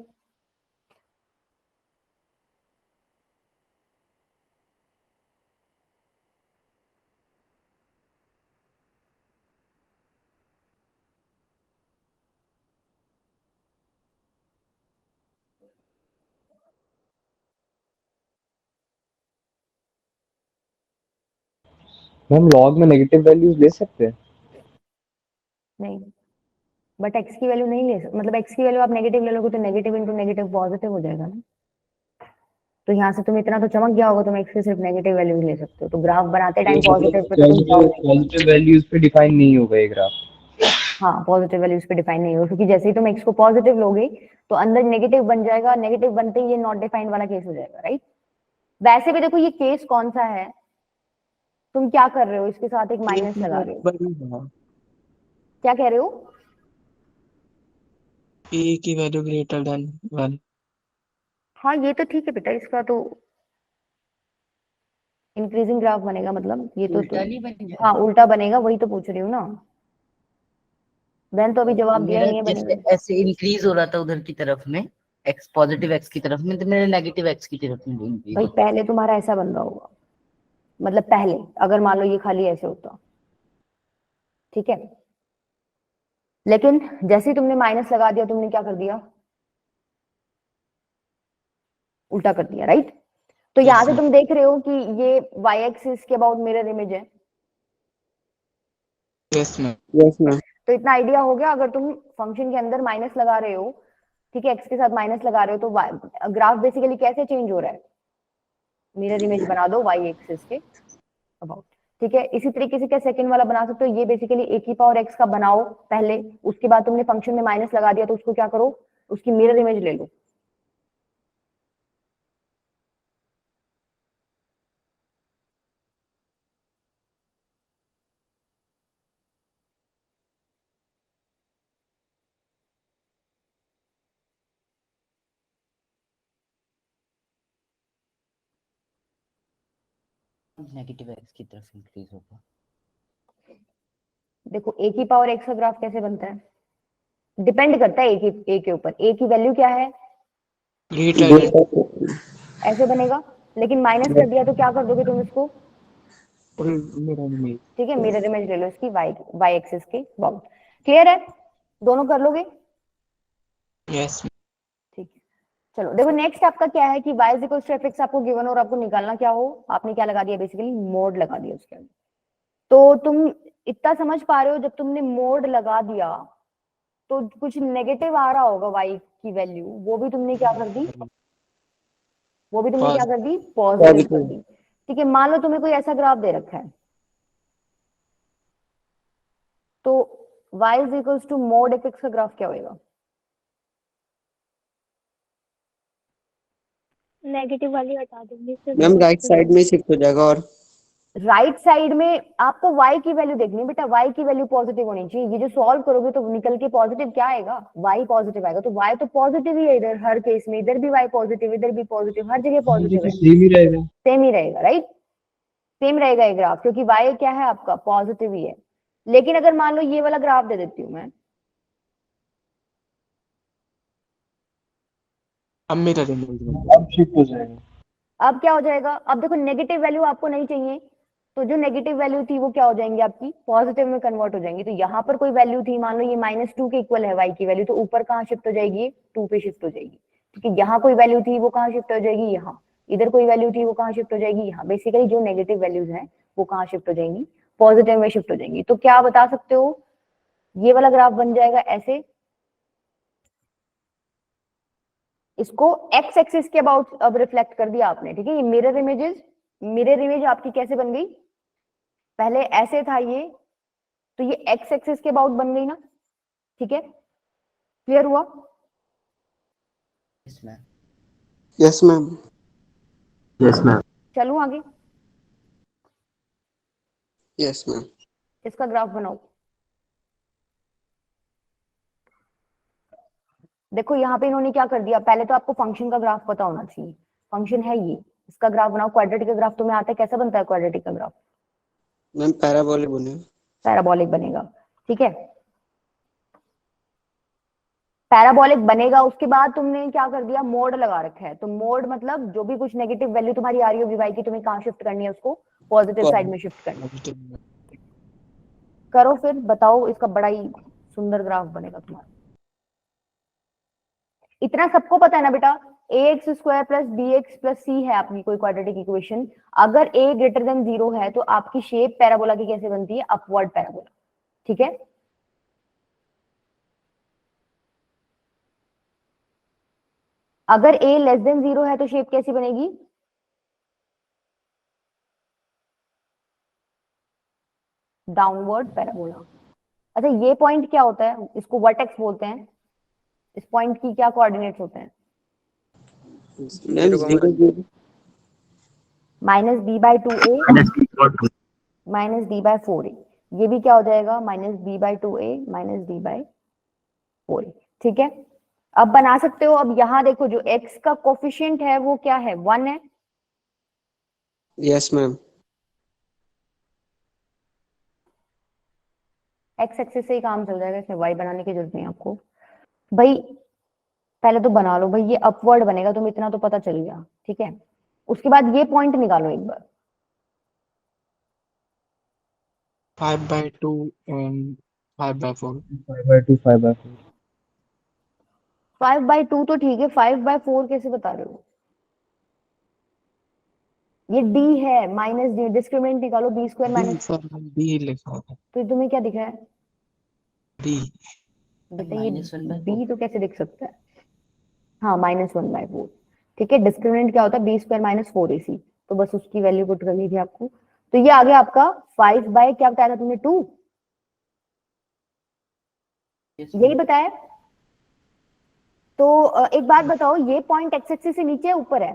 हम लॉग में नेगेटिव वैल्यूज ले सकते हैं। नहीं, बट एक्स की वैल्यू नहीं ले सकते, मतलब एक्स की वैल्यू आप नेगेटिव ले लोगे तो नेगेटिव इंटू नेगेटिव पॉजिटिव हो जाएगा ना। तो यहाँ से तुम इतना तो चमक गया होगा, तुम एक्स की सिर्फ नेगेटिव वैल्यूज ले सकते हो, तो ग्राफ बनाते टाइम पॉजिटिव पे तो तुम जाओगे। पॉजिटिव वैल्यूज पे डिफाइन नहीं होगा ये ग्राफ। हाँ, पॉजिटिव वैल्यूज पे डिफाइन नहीं होगा, क्योंकि जैसे ही तुम एक्स को पॉजिटिव लोगे तो अंदर नेगेटिव बन जाएगा, नेगेटिव बनते ही ये नॉट डिफाइंड वाला केस हो जाएगा, राइट। वैसे भी देखो ये केस कौन सा है, तुम क्या कर रहे हो, इसके साथ एक माइनस लगा रहे हो, बढ़ेगा, क्या कह रहे हो? ए की वैल्यू ग्रेटर देन 1। हाँ ये तो ठीक है बेटा, इसका तो इंक्रीजिंग ग्राफ बनेगा, मतलब ये तो उल्टा नहीं बन हाँ जाएगा? उल्टा बनेगा, वही तो पूछ रही हूँ ना। बहन तो अभी जवाब दिया ही मेरा नहीं है जैसे बनेगा। ऐसे इंक्रीज हो रहा था उधर की तरफ में, एक्स पॉजिटिव एक्स की तरफ में, तो मेरा नेगेटिव एक्स की तरफ में इंक्रीज भाई होता है। पहले तुम्हारा ऐसा बन रहा होगा, मतलब पहले अगर मान लो ये खाली ऐसे होता, ठीक है, लेकिन जैसे ही तुमने माइनस लगा दिया, तुमने क्या कर दिया, उल्टा कर दिया, राइट? तो यहाँ से तुम देख रहे हो कि ये वाई एक्सिस के अबाउट मिरर इमेज है। Yes ma'am. Yes ma'am. तो इतना आइडिया हो गया, अगर तुम फंक्शन के अंदर माइनस लगा रहे हो, ठीक है, एक्स के साथ माइनस लगा रहे हो, तो ग्राफ बेसिकली कैसे चेंज हो रहा है, मिरर इमेज बना दो वाई एक्सिस के अबाउट, ठीक है। इसी तरीके से क्या सेकंड वाला बना सकते हो, ये बेसिकली ए की पावर एक्स का बनाओ पहले, उसके बाद तुमने फंक्शन में माइनस लगा दिया, तो उसको क्या करो, उसकी मिरर इमेज ले लो। नेगेटिव एक्स की तरफ इंक्रीज होगा। देखो ए की पावर एक्स का ग्राफ कैसे बनता है, डिपेंड करता है ए के ऊपर, ए की वैल्यू क्या है, ग्रेटर देन, ग्रेटर ऐसे बनेगा, लेकिन माइनस कर दिया तो क्या कर दोगे तुम इसको, मेरा इमेज। ठीक है, मिरर इमेज ले लो इसकी वाई वाई एक्सिस की अबाउट। क्लियर है, दोनों कर लोगे, यस ठीक है। चलो देखो नेक्स्ट आपका क्या है कि y is equal to fx आपको गिवन और आपको निकालना क्या हो, आपने क्या लगा दिया, बेसिकली मोड लगा दिया उसके अंदर। तो तुम इतना समझ पा रहे हो, जब तुमने मोड लगा दिया तो कुछ नेगेटिव आ रहा होगा y की वैल्यू, वो भी तुमने क्या कर दी, वो भी तुमने क्या कर दी, पॉजिटिव कर दी, ठीक है। मान लो तुम्हें कोई ऐसा ग्राफ दे रखा है, तो y is equal to mod fx का ग्राफ क्या होगा, नेगेटिव वाली हटा देंगे, सिर्फ मैम राइट positive साइड में शिफ्ट हो जाएगा, और राइट साइड में आपको y की वैल्यू देखनी है बेटा, y की वैल्यू पॉजिटिव होनी चाहिए, ये जो सॉल्व करोगे तो निकल के पॉजिटिव क्या आएगा, y पॉजिटिव आएगा, तो y तो पॉजिटिव ही है इधर, हर केस में इधर भी y पॉजिटिव, इधर भी पॉजिटिव, हर जगह पॉजिटिव है, सेम ही रहेगा। सेम ही रहेगा, राइट, सेम रहेगा ये ग्राफ, क्योंकि y क्या है आपका, पॉजिटिव ही है। लेकिन अगर मान लो ये वाला ग्राफ दे देती हूँ मैं, अब मिरर इमेज। अब शिफ्ट हो जाएगा। अब क्या हो जाएगा, अब देखो नेगेटिव वैल्यू आपको नहीं चाहिए, तो जो नेगेटिव वैल्यू थी वो क्या हो जाएंगी आपकी, पॉजिटिव में कन्वर्ट हो जाएंगी। तो यहाँ पर कोई वैल्यू थी, मान लो ये -2 के इक्वल है y की वैल्यू, तो ऊपर कहाँ शिफ्ट हो जाएगी, 2 पे शिफ्ट हो जाएगी, ठीक है। यहाँ कोई वैल्यू थी वो कहाँ शिफ्ट हो जाएगी, यहाँ, इधर कोई वैल्यू थी वो कहाँ शिफ्ट हो जाएगी, यहाँ। बेसिकली जो नेगेटिव वैल्यूज हैं वो कहाँ शिफ्ट हो जाएंगी, पॉजिटिव में शिफ्ट हो जाएंगी। तो क्या बता सकते हो, ये वाला ग्राफ बन जाएगा ऐसे, इसको एक्स एक्सिस के अबाउट अब रिफ्लेक्ट कर दिया आपने, ठीक है। ये मिरर इमेजेस, मिरर इमेज आपकी कैसे बन गई, पहले ऐसे था ये, तो ये एक्स एक्सिस के अबाउट बन गई ना, ठीक है, क्लियर हुआ। Yes ma'am. Yes ma'am. Yes ma'am. चलूं आगे, यस मैम। इसका ग्राफ बनाओ। देखो यहाँ पे इन्होंने क्या कर दिया, पहले तो आपको फंक्शन का ग्राफ पता होना चाहिए, फंक्शन है ये, इसका ग्राफ बनाओ। क्वाड्रेटिक का ग्राफ तुम्हें आता है, कैसा बनता है क्वाड्रेटिक का ग्राफ, मैम पैराबोलिक बने। पैराबोलिक बनेगा, ठीक है, पैराबोलिक बनेगा। उसके बाद तुमने क्या कर दिया, मोड लगा रखा है, तो मोड मतलब जो भी कुछ नेगेटिव वैल्यू तुम्हारी आ रही होगी y की, तुम्हें कहाँ शिफ्ट करनी है, उसको पॉजिटिव साइड में शिफ्ट करनी है। करो फिर बताओ, इसका बड़ा ही सुंदर ग्राफ बनेगा तुम्हारा। इतना सबको पता है ना बेटा, ax square plus bx plus c है आपकी कोई क्वाड्रेटिक इक्वेशन, अगर a ग्रेटर देन 0 है तो आपकी शेप पैराबोला की कैसे बनती है, अपवर्ड पैराबोला, ठीक है। अगर a लेस देन 0 है तो शेप कैसी बनेगी, डाउनवर्ड पैराबोला। अच्छा ये पॉइंट क्या होता है, इसको वर्टेक्स बोलते हैं, इस पॉइंट की क्या कोऑर्डिनेट्स होते हैं, ma'am 0 0 -b/2a minus D bye 4a, ये भी क्या हो जाएगा minus b by 2a minus d by 4a। ठीक है, अब बना सकते हो। अब यहाँ देखो जो x का कोफिशिएंट है वो क्या है, 1 है। Yes ma'am. x एक्सिस से ही काम चल जाएगा, इसमें y बनाने की जरूरत नहीं है आपको भाई। पहले तो बना लो भाई, ये अपवर्ड बनेगा, तुम इतना तो पता चल गया। ठीक है, उसके बाद ये पॉइंट निकालो एक बार। 5/2 and 5/4. 5/2 5/4 5/2 तो ठीक है, 5/4 कैसे बता रहे हो? ये d है, माइनस डी, डिस्क्रिमिनेंट निकालो, b square B minus, sir, B लिखा है, तो तुम्हें क्या दिखा है B. बेटा? ये -1/4 b तो कैसे दिख सकता है? हाँ, -1/4। ठीक है, डिस्क्रिमिनेंट क्या होता है, b स्क्वायर माइनस 4ac, तो बस उसकी वैल्यू पुट करनी थी आपको। तो ये आ गया आपका 5 बाय क्या बताया था तुमने, 2, Yes, यही ma'am. बताया। तो एक बात बताओ, ये पॉइंट एक्स एक्सिस से नीचे है ऊपर है?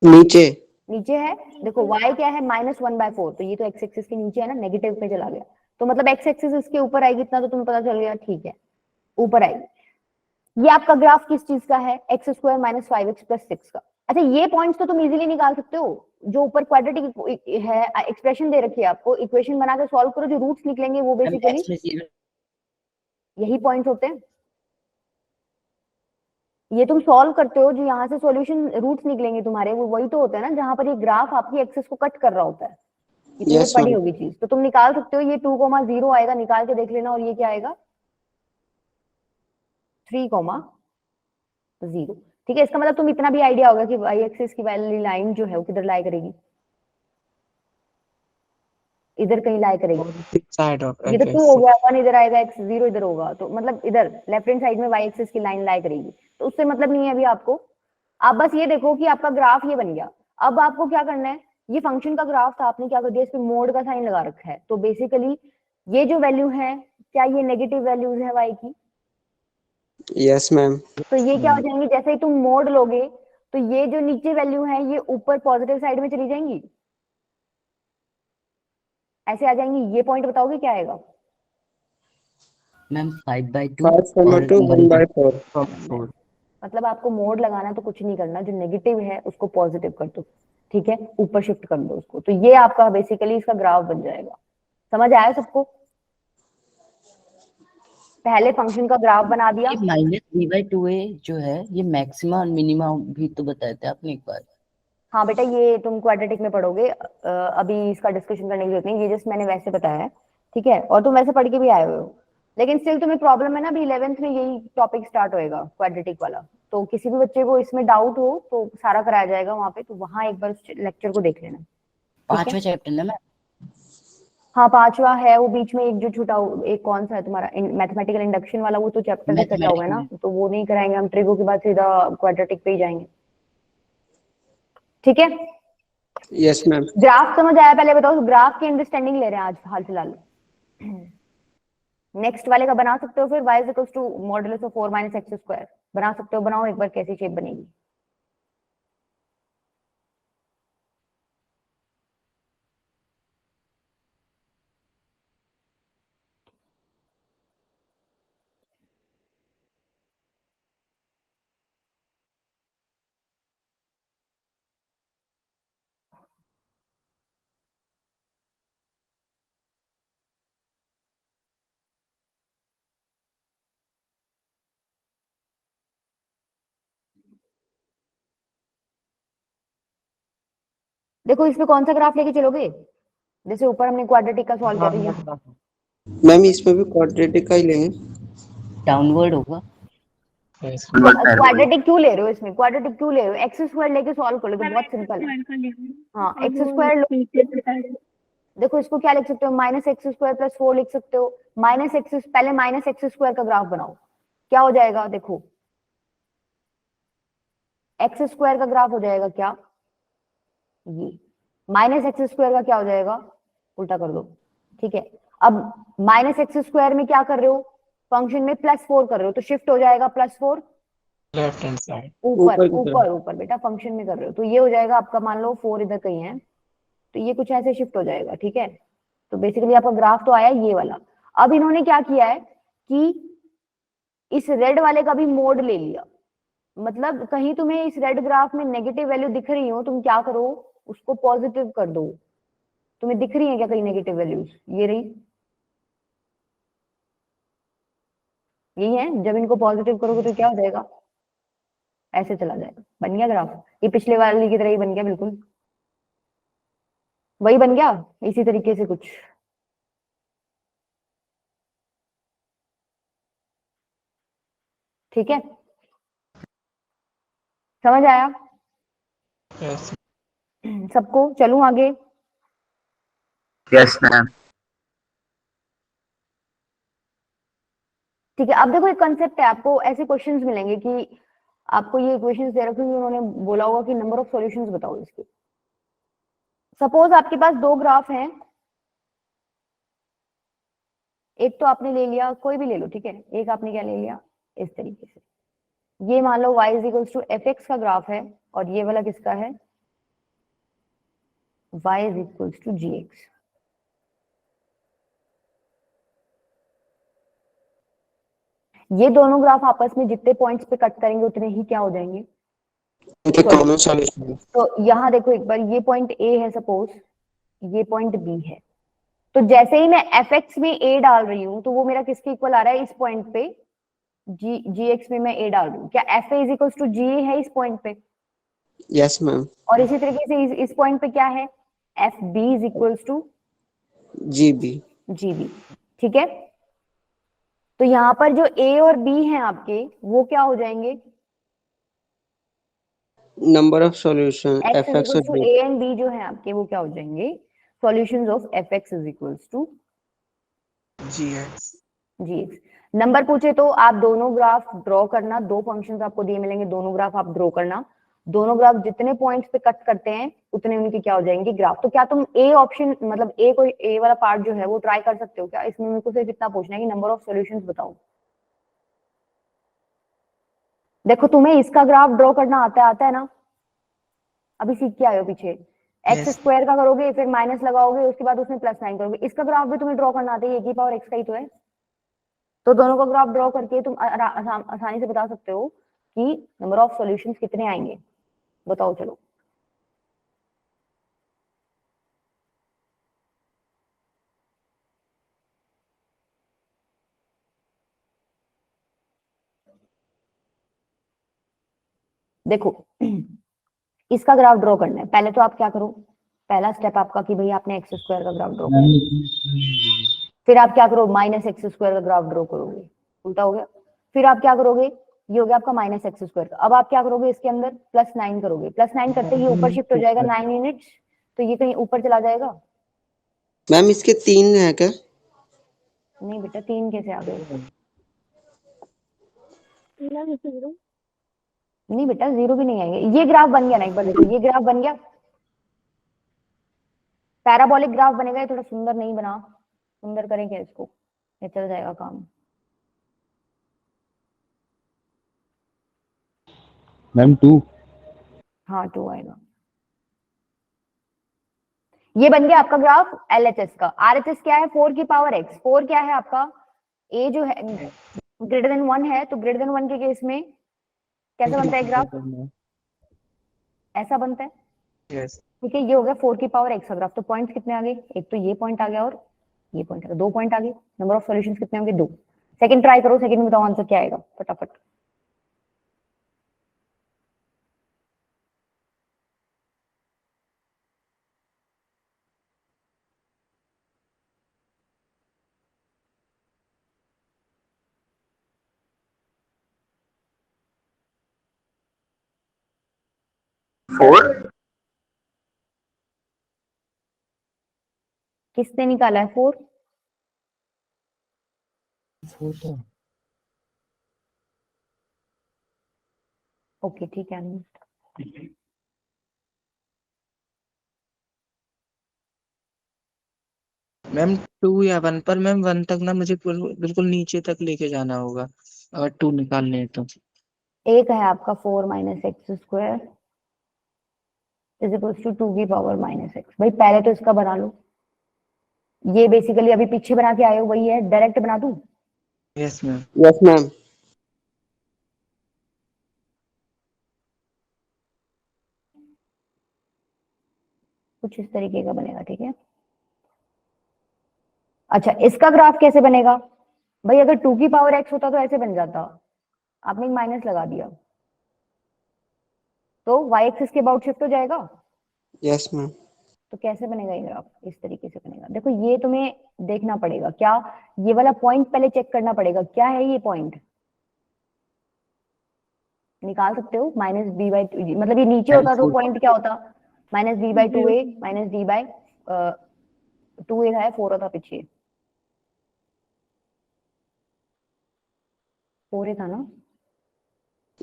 नीचे। नीचे है। देखो y क्या है, -1/4, तो ये तो एक्स एक्सिस के नीचे है ना, नेगेटिव पे चला गया, तो मतलब एक्स एक्सिस इसके ऊपर आएगी, इतना तो तुम्हें पता चल गया। ठीक है, ऊपर आएगी। ये आपका ग्राफ किस चीज का है, x square minus 5x plus 6 का। अच्छा, ये पॉइंट्स तो तुम इजीली निकाल सकते हो, जो ऊपर क्वाड्रेटिक है, एक्सप्रेशन दे रखी है आपको, इक्वेशन बना के सॉल्व करो, जो रूट्स निकलेंगे वो Ma'am, बेसिकली x में 0 यही पॉइंट्स होते हैं। ये तुम सॉल्व करते हो, जो यहाँ से सॉल्यूशन रूट्स निकलेंगे तुम्हारे, वो वही तो होता है ना, जहां पर ये ग्राफ आपकी एक्सिस को कट कर रहा होता है। ये तुमने यस पढ़ी मैम। होगी चीज, तो तुम निकाल सकते हो। ये 2,0 आएगा, निकाल के देख लेना, और ये क्या आएगा 3,0। ठीक है, इसका मतलब तुम इतना भी आइडिया होगा कि वाई एक्सिस की वाली लाइन जो है वो किधर लाई करेगी, इधर कहीं लाई करेगी। Positive side of ये तो x 2 हो axis. गया, 1 इधर आएगा, x 0 इधर होगा, तो मतलब इधर लेफ्ट हैंड साइड में वाई एक्सिस की लाइन लाई करेगी, तो उससे मतलब नहीं है अभी आपको। आप बस ये देखो कि आपका ग्राफ ये बन गया। अब आपको क्या करना है, ये फंक्शन का ग्राफ था, आपने क्या कर दिया, इस पे मोड का साइन लगा रखा है, तो बेसिकली ये जो वैल्यू है, क्या ये नेगेटिव वैल्यूज है वाई की? Yes ma'am. तो ये क्या हो जाएंगी, जैसे ही तुम मोड लोगे, तो ये जो नीचे वैल्यू है ये ऊपर पॉजिटिव साइड में चली जाएंगी, ऐसे आ जाएंगी। ये पॉइंट बताओगे क्या आएगा? मैम 5/2 5 और टू 1/4 1/4। मतलब आपको मोड लगाना है तो कुछ नहीं करना, जो नेगेटिव है उसको पॉजिटिव कर दो। ठीक है, ऊपर शिफ्ट कर दो उसको, तो ये आपका बेसिकली इसका ग्राफ बन जाएगा। समझ आया सबको? पहले फंक्शन का ग्राफ बना दिया। ये -b/2a जो है ये मैक्सिमा और मिनिमा भी तो बताए थे आपने एक बार। हाँ बेटा, ये तुम क्वाड्रेटिक में पढ़ोगे, अभी इसका डिस्कशन करने की जरूरत नहीं, ये जस्ट मैंने वैसे बताया है। ठीक है, और तुम वैसे पढ़ के भी आए हुए हो, लेकिन स्टिल तुम्हें प्रॉब्लम है ना, अभी 11th में यही टॉपिक स्टार्ट होएगा क्वाड्रेटिक वाला, तो किसी भी बच्चे को इसमें डाउट हो तो सारा कराया जाएगा वहां पे, तो वहां एक बार लेक्चर को देख लेना। ठीक है, 5वां चैप्टर ना मैम? हाँ 5वां है, वो बीच में एक जो छूटा एक कौन सा है तुम्हारा, मैथमेटिकल इंडक्शन वाला, वो तो चैप्टर भी कटा हुआ है ना, मैथमेटिक्स तो वो नहीं कराएंगे हम, ट्रिगो के बाद सीधा क्वाड्रेटिक पे ही जाएंगे। ठीक है, यस मैम। ग्राफ समझ आया? पहले बताओ, ग्राफ की अंडरस्टैंडिंग ले रहे हैं आज हाल फिलहाल। नेक्स्ट वाले का बना सकते हो फिर, y is equals to modulus of 4 minus x square, बना सकते हो, बनाओ एक बार, कैसी शेप बनेगी। देखो इसमें कौन सा ग्राफ लेके चलोगे, जैसे ऊपर हमने क्वाड्रेटिक का सॉल्व किया था, यहाँ मैम इसमें भी क्वाड्रेटिक का ही लेंगे। डाउनवर्ड होगा। Yes. क्वाड्रेटिक क्यों ले रहे हो इसमें, क्वाड्रेटिक क्यों ले रहे हो, एक्स स्क्वायर लेके सॉल्व कर लो, तो बहुत सिंपल है। हाँ, एक्स स्क्वायर, देखो इसको क्या लिख सकते हो, -x² + 4 लिख सकते हो। माइनस एक्स, पहले -x² का ग्राफ बनाओ, क्या हो जाएगा, देखो x² का ग्राफ हो जाएगा क्या, ये -x² का क्या हो जाएगा, उल्टा कर दो। ठीक है, अब -x² में क्या कर रहे हो, फंक्शन में +4 कर रहे हो, तो शिफ्ट हो जाएगा +4 Left hand side. ऊपर ऊपर की तरफ। ऊपर ऊपर बेटा, फंक्शन में कर रहे हो, तो ये हो जाएगा आपका, मान लो 4 इधर कहीं है, तो ये कुछ ऐसे शिफ्ट हो जाएगा, ठीक है। तो बेसिकली आपका ग्राफ तो आया ये वाला। अब इन्होंने क्या किया है कि इस रेड वाले का भी मोड ले लिया, मतलब कहीं तुम्हें इस रेड ग्राफ में नेगेटिव वैल्यू दिख रही हो, तुम क्या करो, उसको पॉजिटिव कर दो। तुम्हें दिख रही है क्या कहीं नेगेटिव वैल्यूज? ये रही, यही है। जब इनको पॉजिटिव करोगे तो क्या हो जाएगा, ऐसे चला जाएगा। बन गया ग्राफ, ये पिछले वाले की तरह ही बन गया, बिल्कुल वही बन गया, इसी तरीके से कुछ। ठीक है, समझ आया Yes. सबको? चलूं आगे? Yes ma'am. ठीक है, अब देखो एक कंसेप्ट है, आपको ऐसे क्वेश्चंस मिलेंगे कि आपको ये इक्वेशंस दे रखी होंगी, उन्होंने बोला होगा कि नंबर ऑफ सॉल्यूशंस बताओ इसके। सपोज आपके पास दो ग्राफ हैं, एक तो आपने ले लिया, कोई भी ले लो, ठीक है। एक आपने क्या ले लिया, इस तरीके से, ये मान लो y is equals to F x का ग्राफ है, और ये वाला किसका है, y is equals to g x. ये दोनों ग्राफ आपस में जितने पॉइंट्स पे कट करेंगे उतने ही क्या हो जाएंगे, उनके कॉमन सॉल्यूशन। तो यहाँ देखो एक बार, ये पॉइंट ए है सपोज, ये पॉइंट बी है, तो जैसे ही मैं एफ एक्स में ए डाल रही हूँ तो वो मेरा किसके इक्वल आ रहा है, इस पॉइंट पे जी एक्स में मैं ए डाल रही हूँ, क्या F A is equal to G A है इस पॉइंट पे? Yes ma'am. और इसी तरीके से इस पॉइंट पे क्या है, F B is equal to G B. G B, ठीक है। तो यहाँ पर जो ए और बी हैं आपके, वो क्या हो जाएंगे, number of solution X F is X equal और to G. A and B जो है आपके, वो क्या हो जाएंगे, solutions of F X is equal to GX. G X. Number पूछे तो आप दोनों ग्राफ ड्रॉ करना, दो फंक्शंस आपको दिए मिलेंगे, दोनों ग्राफ आप ड्रॉ करना, दोनों ग्राफ जितने पॉइंट्स पे कट करते हैं उतने उनके क्या हो जाएंगे ग्राफ। तो क्या तुम ए ऑप्शन, मतलब ए कोई ए वाला पार्ट जो है वो ट्राई कर सकते हो क्या? इसमें मेरे को सिर्फ इतना पूछना है कि नंबर ऑफ सॉल्यूशंस बताओ। देखो तुम्हें इसका ग्राफ ड्रॉ करना आता है ना, अभी सीख के आए हो पीछे। X Yes. स्क्वायर का करोगे, फिर माइनस लगाओगे, उसके बाद उसमें +9 करोगे। इसका ग्राफ भी तुम्हें ड्रॉ करना आता है, ए की पावर एक्स का ही तो है। तो दोनों का ग्राफ ड्रॉ करके तुम आसानी से बता सकते हो कि नंबर ऑफ सॉल्यूशंस कितने आएंगे। बताओ चलो। देखो इसका ग्राफ ड्रॉ करना है, पहले तो आप क्या करो, पहला स्टेप आपका कि भाई आपने एक्स स्क्वायर का ग्राफ ड्रॉ करो, फिर आप क्या करो, माइनस एक्स स्क्वायर का ग्राफ ड्रॉ करोगे, उल्टा हो गया। फिर आप क्या करोगे, ये हो गया आपका माइनस एक्स स्क्वायर का। अब आप क्या करोगे, इसके अंदर +9 करोगे, +9 करते ही ऊपर शिफ्ट हो जाएगा 9 यूनिट्स, तो ये कहीं ऊपर चला जाएगा। मैम इसके 3 है क्या? नहीं बेटा, 3 कैसे आ गए? Ma'am zero. नहीं बेटा, 0 भी नहीं आएंगे। ये ग्राफ बन गया ना, एक बार देखो, ये ग्राफ बन गया, पैराबोलिक ग्राफ बनेगा। ये थोड़ा सुंदर नहीं बना, सुंदर करें क्या इसको, ये चल जाएगा काम। मैम 2। हाँ 2 आएगा। ये बन गया आपका ग्राफ LHS का। RHS क्या है, 4 की पावर x। 4 क्या है आपका, a जो है ग्रेटर देन 1 है, तो ग्रेटर देन 1 के केस में कैसा बनता है ग्राफ, ऐसा बनता है, Yes. ठीक है। ये हो गया 4 की पावर x का ग्राफ। तो पॉइंट्स कितने आ गए, एक तो ये पॉइंट आ गया और ये पॉइंट आ गया, 2 पॉइंट आ गए। नंबर ऑफ सॉल्यूशंस कितने होंगे, 2। सेकंड ट्राई करो, सेकंड में बताओ आंसर क्या आएगा फटाफट। किसने निकाला है 4? ओके ठीक है। मैम 2 या 1 पर, मैम 1 तक ना मुझे बिल्कुल नीचे तक लेके जाना होगा अगर 2 निकालने हैं तो। एक है आपका 4 - x² इज इक्वल्स टू 2 की पावर माइनस एक्स। भाई पहले तो इसका बना लो, ये बेसिकली अभी पीछे बना के आए हो वही है, डायरेक्ट बना दूं? Yes ma'am. Yes ma'am. कुछ इस तरीके का बनेगा, ठीक है। अच्छा इसका ग्राफ कैसे बनेगा? भाई अगर 2 की पावर एक्स होता तो ऐसे बन जाता, आपने एक माइनस लगा दिया तो y एक्सिस के अबाउट शिफ्ट हो जाएगा। Yes ma'am. तो कैसे बनेगा ये ग्राफ? इस तरीके से बनेगा। देखो ये तुम्हें देखना पड़ेगा, क्या ये वाला पॉइंट पहले चेक करना पड़ेगा, क्या है ये पॉइंट, निकाल सकते हो माइनस बी बाई, मतलब ये नीचे होता तो पॉइंट क्या होता, minus b by 2a minus d by 2a है 4 होता पीछे, 4a था ना।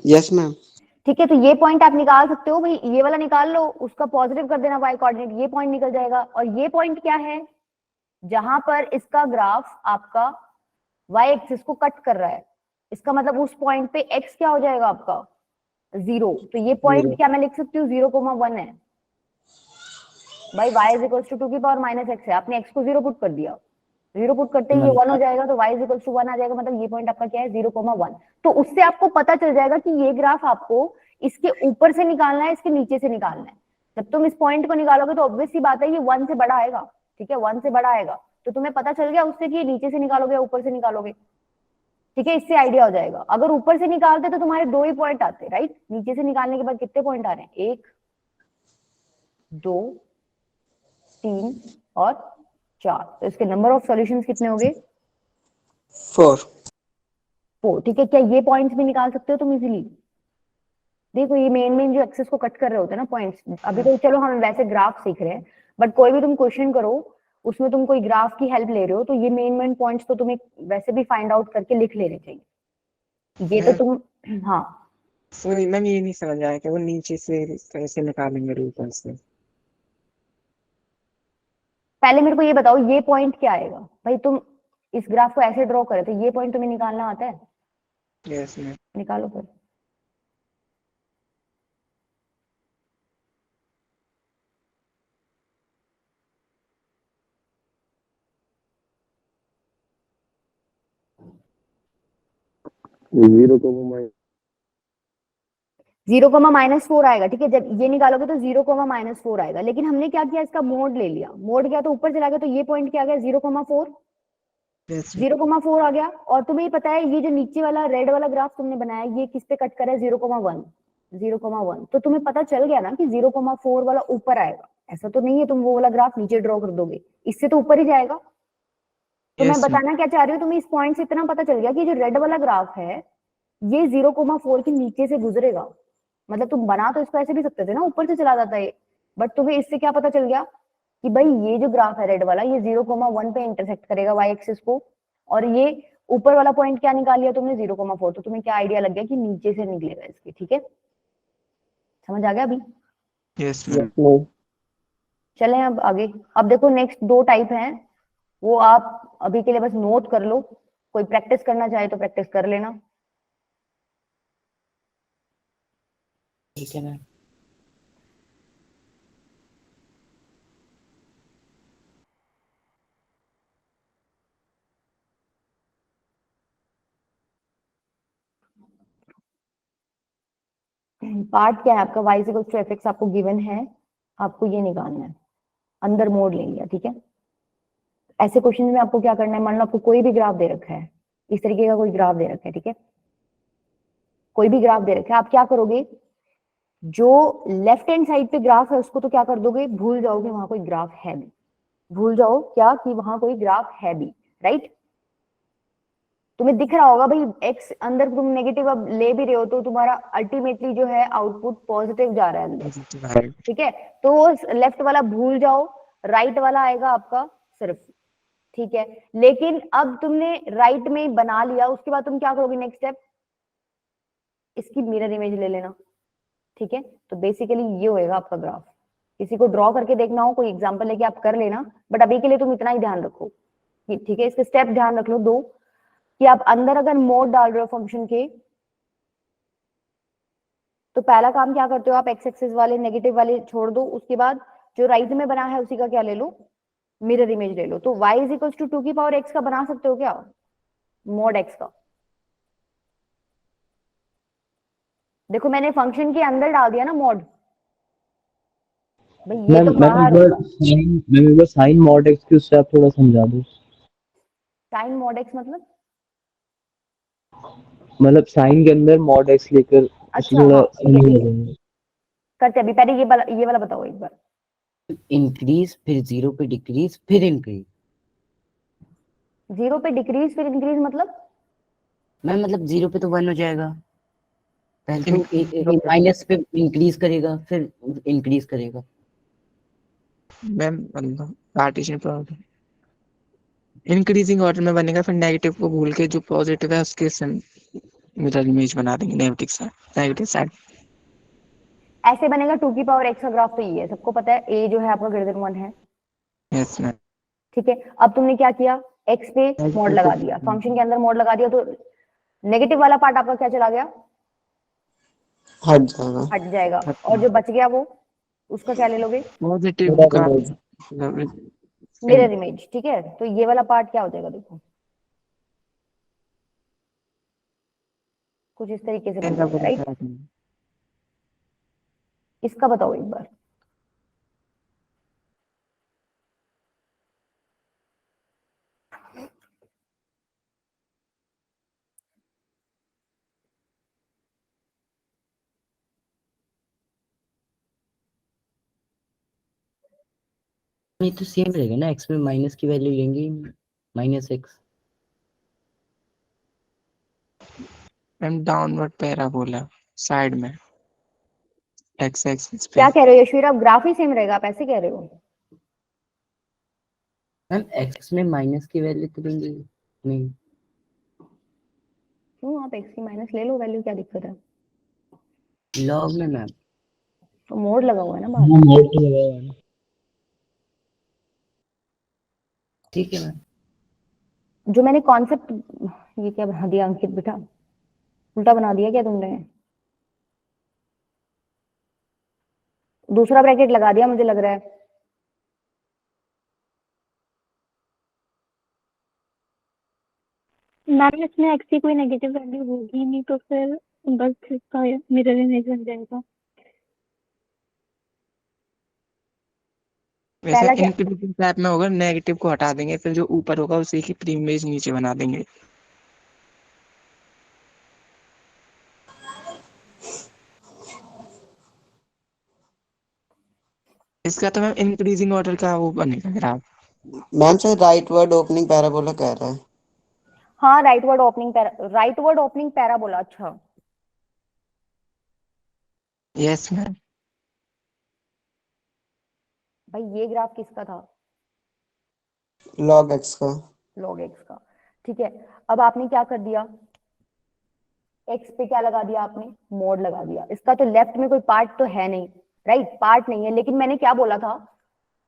Yes ma'am. ठीक है, तो ये पॉइंट आप निकाल सकते हो। भाई ये वाला निकाल लो, उसका पॉजिटिव कर देना y कोऑर्डिनेट, ये पॉइंट निकल जाएगा। और ये पॉइंट क्या है, जहां पर इसका ग्राफ आपका y एक्सिस को कट कर रहा है, इसका मतलब उस पॉइंट पे x क्या हो जाएगा आपका 0। तो ये पॉइंट क्या मैं लिख सकती हूँ 0,1 है। भाई y इज इक्वल टू 2 की पावर माइनस एक्स है, आपने x को 0 पुट कर दिया, 0 पुट करते ही ये 1 हो जाएगा, तो y इज इक्वल टू 1 आ जाएगा, मतलब ये पॉइंट आपका क्या है 0,1। तो उससे आपको पता चल जाएगा कि ये ग्राफ आपको इसके ऊपर से निकालना है, इसके नीचे से निकालना है। जब तुम इस पॉइंट को निकालोगे तो ऑब्वियस सी बात है ये 1 से बड़ा आएगा, ठीक है, 1 से बड़ा आएगा। तो तुम्हें पता चल गया उससे कि ये नीचे से निकालोगे या ऊपर से निकालोगे, ठीक है, इससे आइडिया हो जाएगा। अगर ऊपर से निकालते तो तुम्हारे 2 ही पॉइंट आते, राइट, नीचे से निकालने के बाद कितने पॉइंट आ रहे हैं, 1 2 3 और 4। तो इसके नंबर ऑफ सॉल्यूशंस कितने हो गए 4, ठीक है। क्या ये पॉइंट्स भी निकाल सकते हो तुम इजीली? देखो ये मेन जो एक्सेस को कट कर रहे होते हैं ना पॉइंट्स, अभी तो चलो हम वैसे ग्राफ सीख रहे हैं, बट कोई भी तुम क्वेश्चन करो उसमें तुम कोई ग्राफ की हेल्प ले रहे हो, तो ये मेन पॉइंट्स तो तुम्हें वैसे भी फाइंड आउट करके लिख लेने चाहिए। ये तो तुम, हाँ वही मैम, ये नहीं समझ आया कि वो नीचे से कैसे निकालेंगे और ऊपर से। पहले मेरे को ये बताओ ये पॉइंट क्या आएगा। भाई तुम इस ग्राफ को ऐसे ड्रॉ करे तो ये पॉइंट तुम्हें निकालना आता है, यस मैम। निकालो फिर। जीरो कोमा माइनस 4 आएगा, ठीक है। जब ये निकालोगे तो 0,-4 आएगा, लेकिन हमने क्या किया, इसका मोड ले लिया, मोड क्या तो ऊपर चला गया, तो ये पॉइंट क्या आ गया 0,4, यस 0,4 आ गया। और तुम्हें ये पता है ये जो नीचे वाला रेड वाला ग्राफ तुमने बनाया ये किस पे कट कर रहा है 0,1, 0,1। तो तुम्हें पता चल गया ना कि 0,4 वाला ऊपर आएगा। ऐसा तो नहीं है तुम वो वाला ग्राफ नीचे ड्रॉ कर दोगे, इससे तो ऊपर ही जाएगा। तो मैं Yes, ma'am. बताना क्या चाह रही हूँ, तुम्हें इस पॉइंट से इतना पता चल गया कि जो रेड वाला ग्राफ है ये 0,4 के नीचे से गुजरेगा। मतलब तुम बना तो इसको ऐसे भी सकते थे ना, ऊपर से चला जाता है, बट तुम्हें इससे क्या पता चल गया कि भाई ये जो ग्राफ है रेड वाला ये 0,1 पे इंटरसेक्ट करेगा y एक्सिस को, और ये ऊपर वाला पॉइंट क्या निकाल लिया तुमने 0,4। तो तुम्हें क्या आइडिया लग गया कि नीचे से निकलेगा इसके, ठीक है, समझ आ गया अभी? Yes, ma'am. Yes ma'am. चलें अब आगे। अब देखो नेक्स्ट 2 टाइप हैं, वो आप अभी के लिए बस नोट कर लो, कोई प्रैक्टिस करना चाहे तो प्रैक्टिस कर लेना। ठीक है मैम। पार्ट क्या है आपका, y equal to F x आपको गिवन है, आपको ये निकालना है, अंदर मोड ले लिया, ठीक है। ऐसे क्वेश्चन में आपको क्या करना है, मान लो आपको कोई भी ग्राफ दे रखा है, इस तरीके का कोई ग्राफ दे रखा है, ठीक है, कोई भी ग्राफ दे रखा है, आप क्या करोगे, जो लेफ्ट हैंड साइड पे ग्राफ है उसको तो क्या कर दोगे, भूल जाओगे वहां कोई ग्राफ है भी, भूल जाओ क्या कि वहां कोई ग्राफ है भी, राइट। तुम्हें दिख रहा होगा भाई एक्स अंदर तुम नेगेटिव अब ले भी रहे हो तो तुम्हारा अल्टीमेटली जो है आउटपुट पॉजिटिव जा रहा है अंदर, Positive है। ठीक है। तो लेफ्ट वाला भूल जाओ, राइट वाला आएगा आपका सिर्फ, ठीक है। लेकिन अब तुमने राइट में बना लिया, उसके बाद तुम क्या करोगे, नेक्स्ट स्टेप इसकी मिरर इमेज ले लेना, ठीक है। तो बेसिकली ये होएगा आपका ग्राफ। किसी को ड्रॉ करके देखना हो कोई एग्जांपल लेके आप कर लेना, बट अभी के लिए तुम इतना ही ध्यान रखो, ठीक है। इसके स्टेप ध्यान रख लो 2, कि आप अंदर अगर मोड डाल रहे हो फंक्शन के तो पहला काम क्या करते हो आप, एक्स एक्सिस वाले नेगेटिव वाले छोड़ दो, उसके बाद जो राइट में बना है उसी का क्या ले लो, मिरर इमेज ले लो। तो y इज इक्वल टू 2 की पावर x का बना सकते हो क्या, मॉड x का। देखो मैंने फंक्शन के अंदर डाल दिया ना मॉड, भाई ये तो बाहर होगा। मैम एक बार साइन मॉड एक्स की उससे आप थोड़ा समझा दो। साइन मॉड x मतलब साइन के अंदर मॉड एक्स लेकर उससे अच्छा थोड़ा हाँ ठीक है समझ ठीक है, जाएंगे। करते अभी, पहले ये वाला बताओ एक बार। इंक्रीज फिर 0 पे डिक्रीज फिर इंक्रीज। 0 पे डिक्रीज फिर इंक्रीज मतलब, मैम मतलब 0 पे तो 1 हो जाएगा, पहले तो इन- माइनस पे इंक्रीज करेगा फिर इंक्रीज करेगा। मैम मतलब पार्टीशन प्रॉब्लम, इंक्रीजिंग ऑर्डर में बनेगा, फिर नेगेटिव को भूल के जो पॉजिटिव है उसके मिरर इमेज बना देंगे, नेगेटिव साइड। ऐसे बनेगा 2 की पावर x का ग्राफ, तो ये है सबको पता है, a जो है आपका ग्रेटर देन 1 है। Yes ma'am. ठीक है, अब तुमने क्या किया, x पे मॉड नेगेटिव को लगा दिया, फंक्शन के अंदर मॉड लगा दिया, तो नेगेटिव वाला पार्ट आपका क्या चला गया, हट जाएगा। हट जाएगा, और जो बच गया वो, उसका क्या ले लोगे, पॉजिटिव मिरर का इमेज। Mirror image. ठीक है, तो ये वाला पार्ट क्या हो जाएगा, देखो कुछ इस तरीके से बन जाएगा, राइट। इसका बताओ एक बार। ये तो सेम रहेगा ना, x में माइनस की वैल्यू लेंगे, minus x. Ma'am downward parabola side में एक्स एक्सिस पे। क्या कह रहे हो यशवीर, आप ग्राफ ही सेम रहेगा, आप ऐसे कह रहे हो। मैम x में माइनस की वैल्यू तो लेंगे नहीं। क्यों, आप x की माइनस ले लो वैल्यू, क्या दिक्कत है। लॉग में मैम। तो मोड लगा हुआ है ना बाहर। हाँ मॉड तो लगा हुआ है ना। ठीक है मैम। जो मैंने कॉन्सेप्ट, ये क्या बना दिया अंकित बेटा, उल्टा बना दिया क्या तुमने, दूसरा ब्रैकेट लगा दिया मुझे लग रहा है। मैम इसमें x की कोई नेगेटिव वैल्यू होगी नहीं, तो फिर बस इसका मिरर इमेज बन जाएगा। वैसे पहला क्या, इंक्रीजिंग टैब में होगा, नेगेटिव को हटा देंगे, फिर जो ऊपर होगा उसी की प्री इमेज नीचे बना देंगे। इसका तो मैम इंक्रीजिंग ऑर्डर का वो बनेगा ग्राफ। मैम शायद राइट वर्ड ओपनिंग पैराबोला कह रहा है। हाँ राइट वर्ड ओपनिंग पैरा बोला, अच्छा यस मैम। भाई ये ग्राफ किसका था, लॉग एक्स का। log x का। ठीक है, अब आपने क्या कर दिया, x पे क्या लगा दिया आपने, मोड लगा दिया। इसका तो लेफ्ट में कोई पार्ट तो है नहीं, राइट, पार्ट नहीं है, लेकिन मैंने क्या बोला था,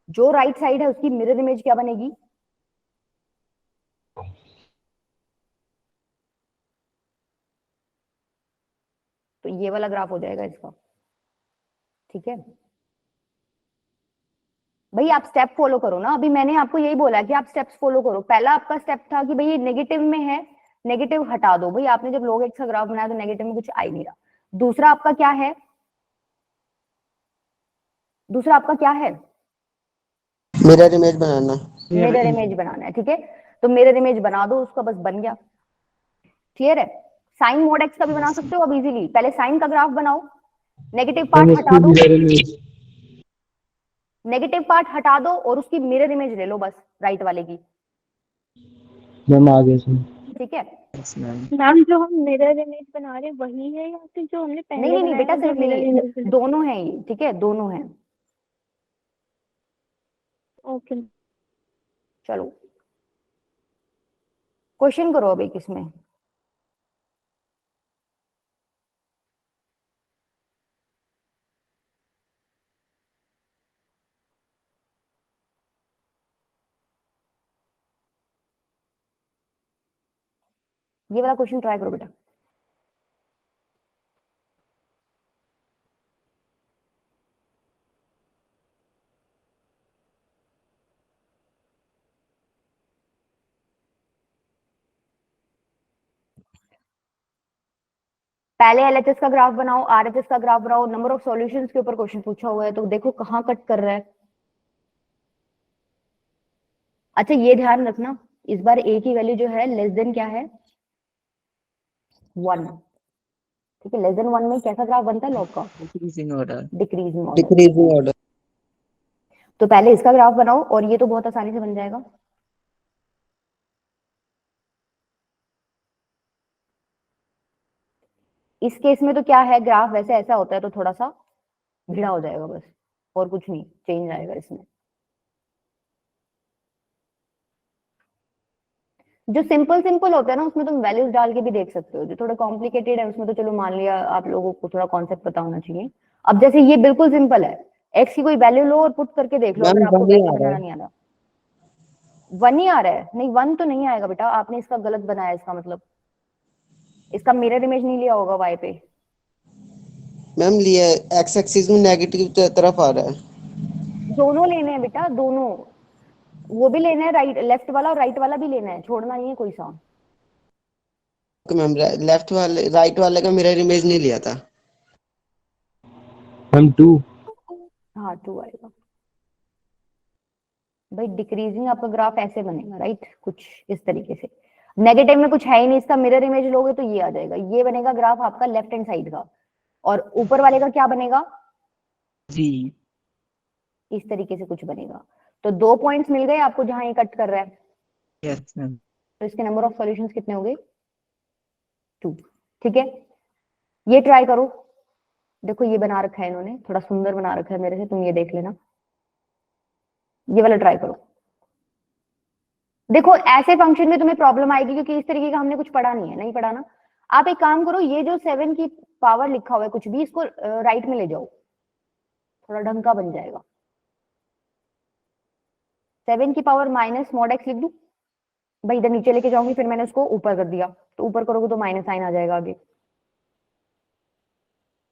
जो राइट साइड है उसकी मिरर इमेज क्या बनेगी, तो ये वाला ग्राफ हो जाएगा इसका। ठीक है भाई, आप स्टेप फॉलो करो ना, अभी मैंने आपको यही बोला कि आप स्टेप्स फॉलो करो। पहला आपका स्टेप था कि भाई ये नेगेटिव में है, नेगेटिव हटा दो। भाई आपने जब log x का ग्राफ बनाया तो नेगेटिव में कुछ आ ही नहीं रहा। दूसरा आपका क्या है, दूसरा आपका क्या है, मिरर इमेज बनाना। मिरर इमेज बनाना है। ठीक है, तो मिरर इमेज बना दो उसका, बस बन गया। क्लियर है, साइन मोड एक्स का भी बना सकते हो अब इजीली। पहले साइन का ग्राफ बनाओ, नेगेटिव मैम पार्ट हटा इसकी दो, मिरर इमेज। नेगेटिव पार्ट हटा दो और उसकी मिरर इमेज ले लो बस, राइट वाले की। मैम आगे से। ठीक है, यस मैम। मैम जो हम मिरर इमेज बना रहे हैं वही है, या फिर जो हमने नहीं पहले नहीं नहीं बनाया बेटा, वो जो सिर्फ मिरर नहीं, इमेज है? दोनों है ये। ठीक है, दोनों है। ओके। चलो क्वेश्चन करो अब एक इसमें। ये वाला क्वेश्चन ट्राई करो बेटा। पहले एलएचएस का ग्राफ बनाओ, आरएचएस का ग्राफ बनाओ, नंबर ऑफ सॉल्यूशंस के ऊपर क्वेश्चन पूछा हुआ है, तो देखो कहाँ कट कर रहा है। अच्छा ये ध्यान रखना, इस बार ए की वैल्यू जो है लेस देन क्या है 1, ठीक है। लेस देन 1 में कैसा ग्राफ बनता है लॉग का, Decreasing order. Decreasing order. Decreasing order. तो पहले इसका ग्राफ बनाओ, और ये तो बहुत आसानी से बन जाएगा। इस केस में तो क्या है, ग्राफ वैसे ऐसा होता है तो थोड़ा सा भिड़ा हो जाएगा बस, और कुछ नहीं चेंज आएगा इसमें। जो सिंपल सिंपल होता है ना उसमें तुम वैल्यूज डाल के भी देख सकते हो, जो थोड़ा कॉम्प्लिकेटेड है उसमें तो चलो मान लिया आप लोगों को थोड़ा कॉन्सेप्ट पता होना चाहिए। अब जैसे ये बिल्कुल सिंपल है, एक्स की कोई वैल्यू लो और पुट करके देख लो, मैम अगर आपको 1 ही वैसे आ रहा बनाना है। नहीं आ रहा। 1 ही आ रहा है? नहीं 1 तो नहीं आएगा बेटा, आपने इसका गलत बनाया, इसका मतलब इसका मिरर इमेज नहीं लिया होगा वाई पे। मैम लिया एक्स एक्सिस में नेगेटिव तरफ आ रहा है। दोनों लेने हैं बेटा, दोनों, वो भी लेना है, राइट लेफ्ट वाला और राइट वाला भी लेना है, छोड़ना नहीं है कोई सा। मैम लेफ्ट वाले राइट वाले का मिरर इमेज नहीं लिया था। हम 2। हाँ 2 आएगा भाई। डिक्रीजिंग आपका ग्राफ ऐसे बनेगा, राइट, कुछ इस तरीके से। नेगेटिव में कुछ है ही नहीं, इसका मिरर इमेज लोगे तो ये आ जाएगा, ये बनेगा ग्राफ आपका लेफ्ट हैंड साइड का। और ऊपर वाले का क्या बनेगा, जी। इस तरीके से कुछ बनेगा। तो 2 पॉइंट्स मिल गए आपको जहां ये कट कर रहा है। Yes, ma'am. तो इसके नंबर ऑफ सॉल्यूशंस कितने हो गए, 2, ठीक है। ये ट्राई करो, देखो ये बना रखा है इन्होंने, थोड़ा सुंदर बना रखा है मेरे से, तुम ये देख लेना, ये वाला ट्राई करो। देखो ऐसे फंक्शन में तुम्हें प्रॉब्लम आएगी क्योंकि इस तरीके का हमने कुछ पढ़ा नहीं है, नहीं पढ़ा ना। आप एक काम करो, ये जो 7 की पावर लिखा हुआ है कुछ भी, इसको राइट में ले जाओ, थोड़ा ढंग का बन जाएगा। 7 की पावर माइनस मॉड एक्स लिख दूं भाई, इधर नीचे लेके जाऊंगी, फिर मैंने उसको ऊपर कर दिया, तो ऊपर करोगे तो माइनस साइन आ जाएगा आगे।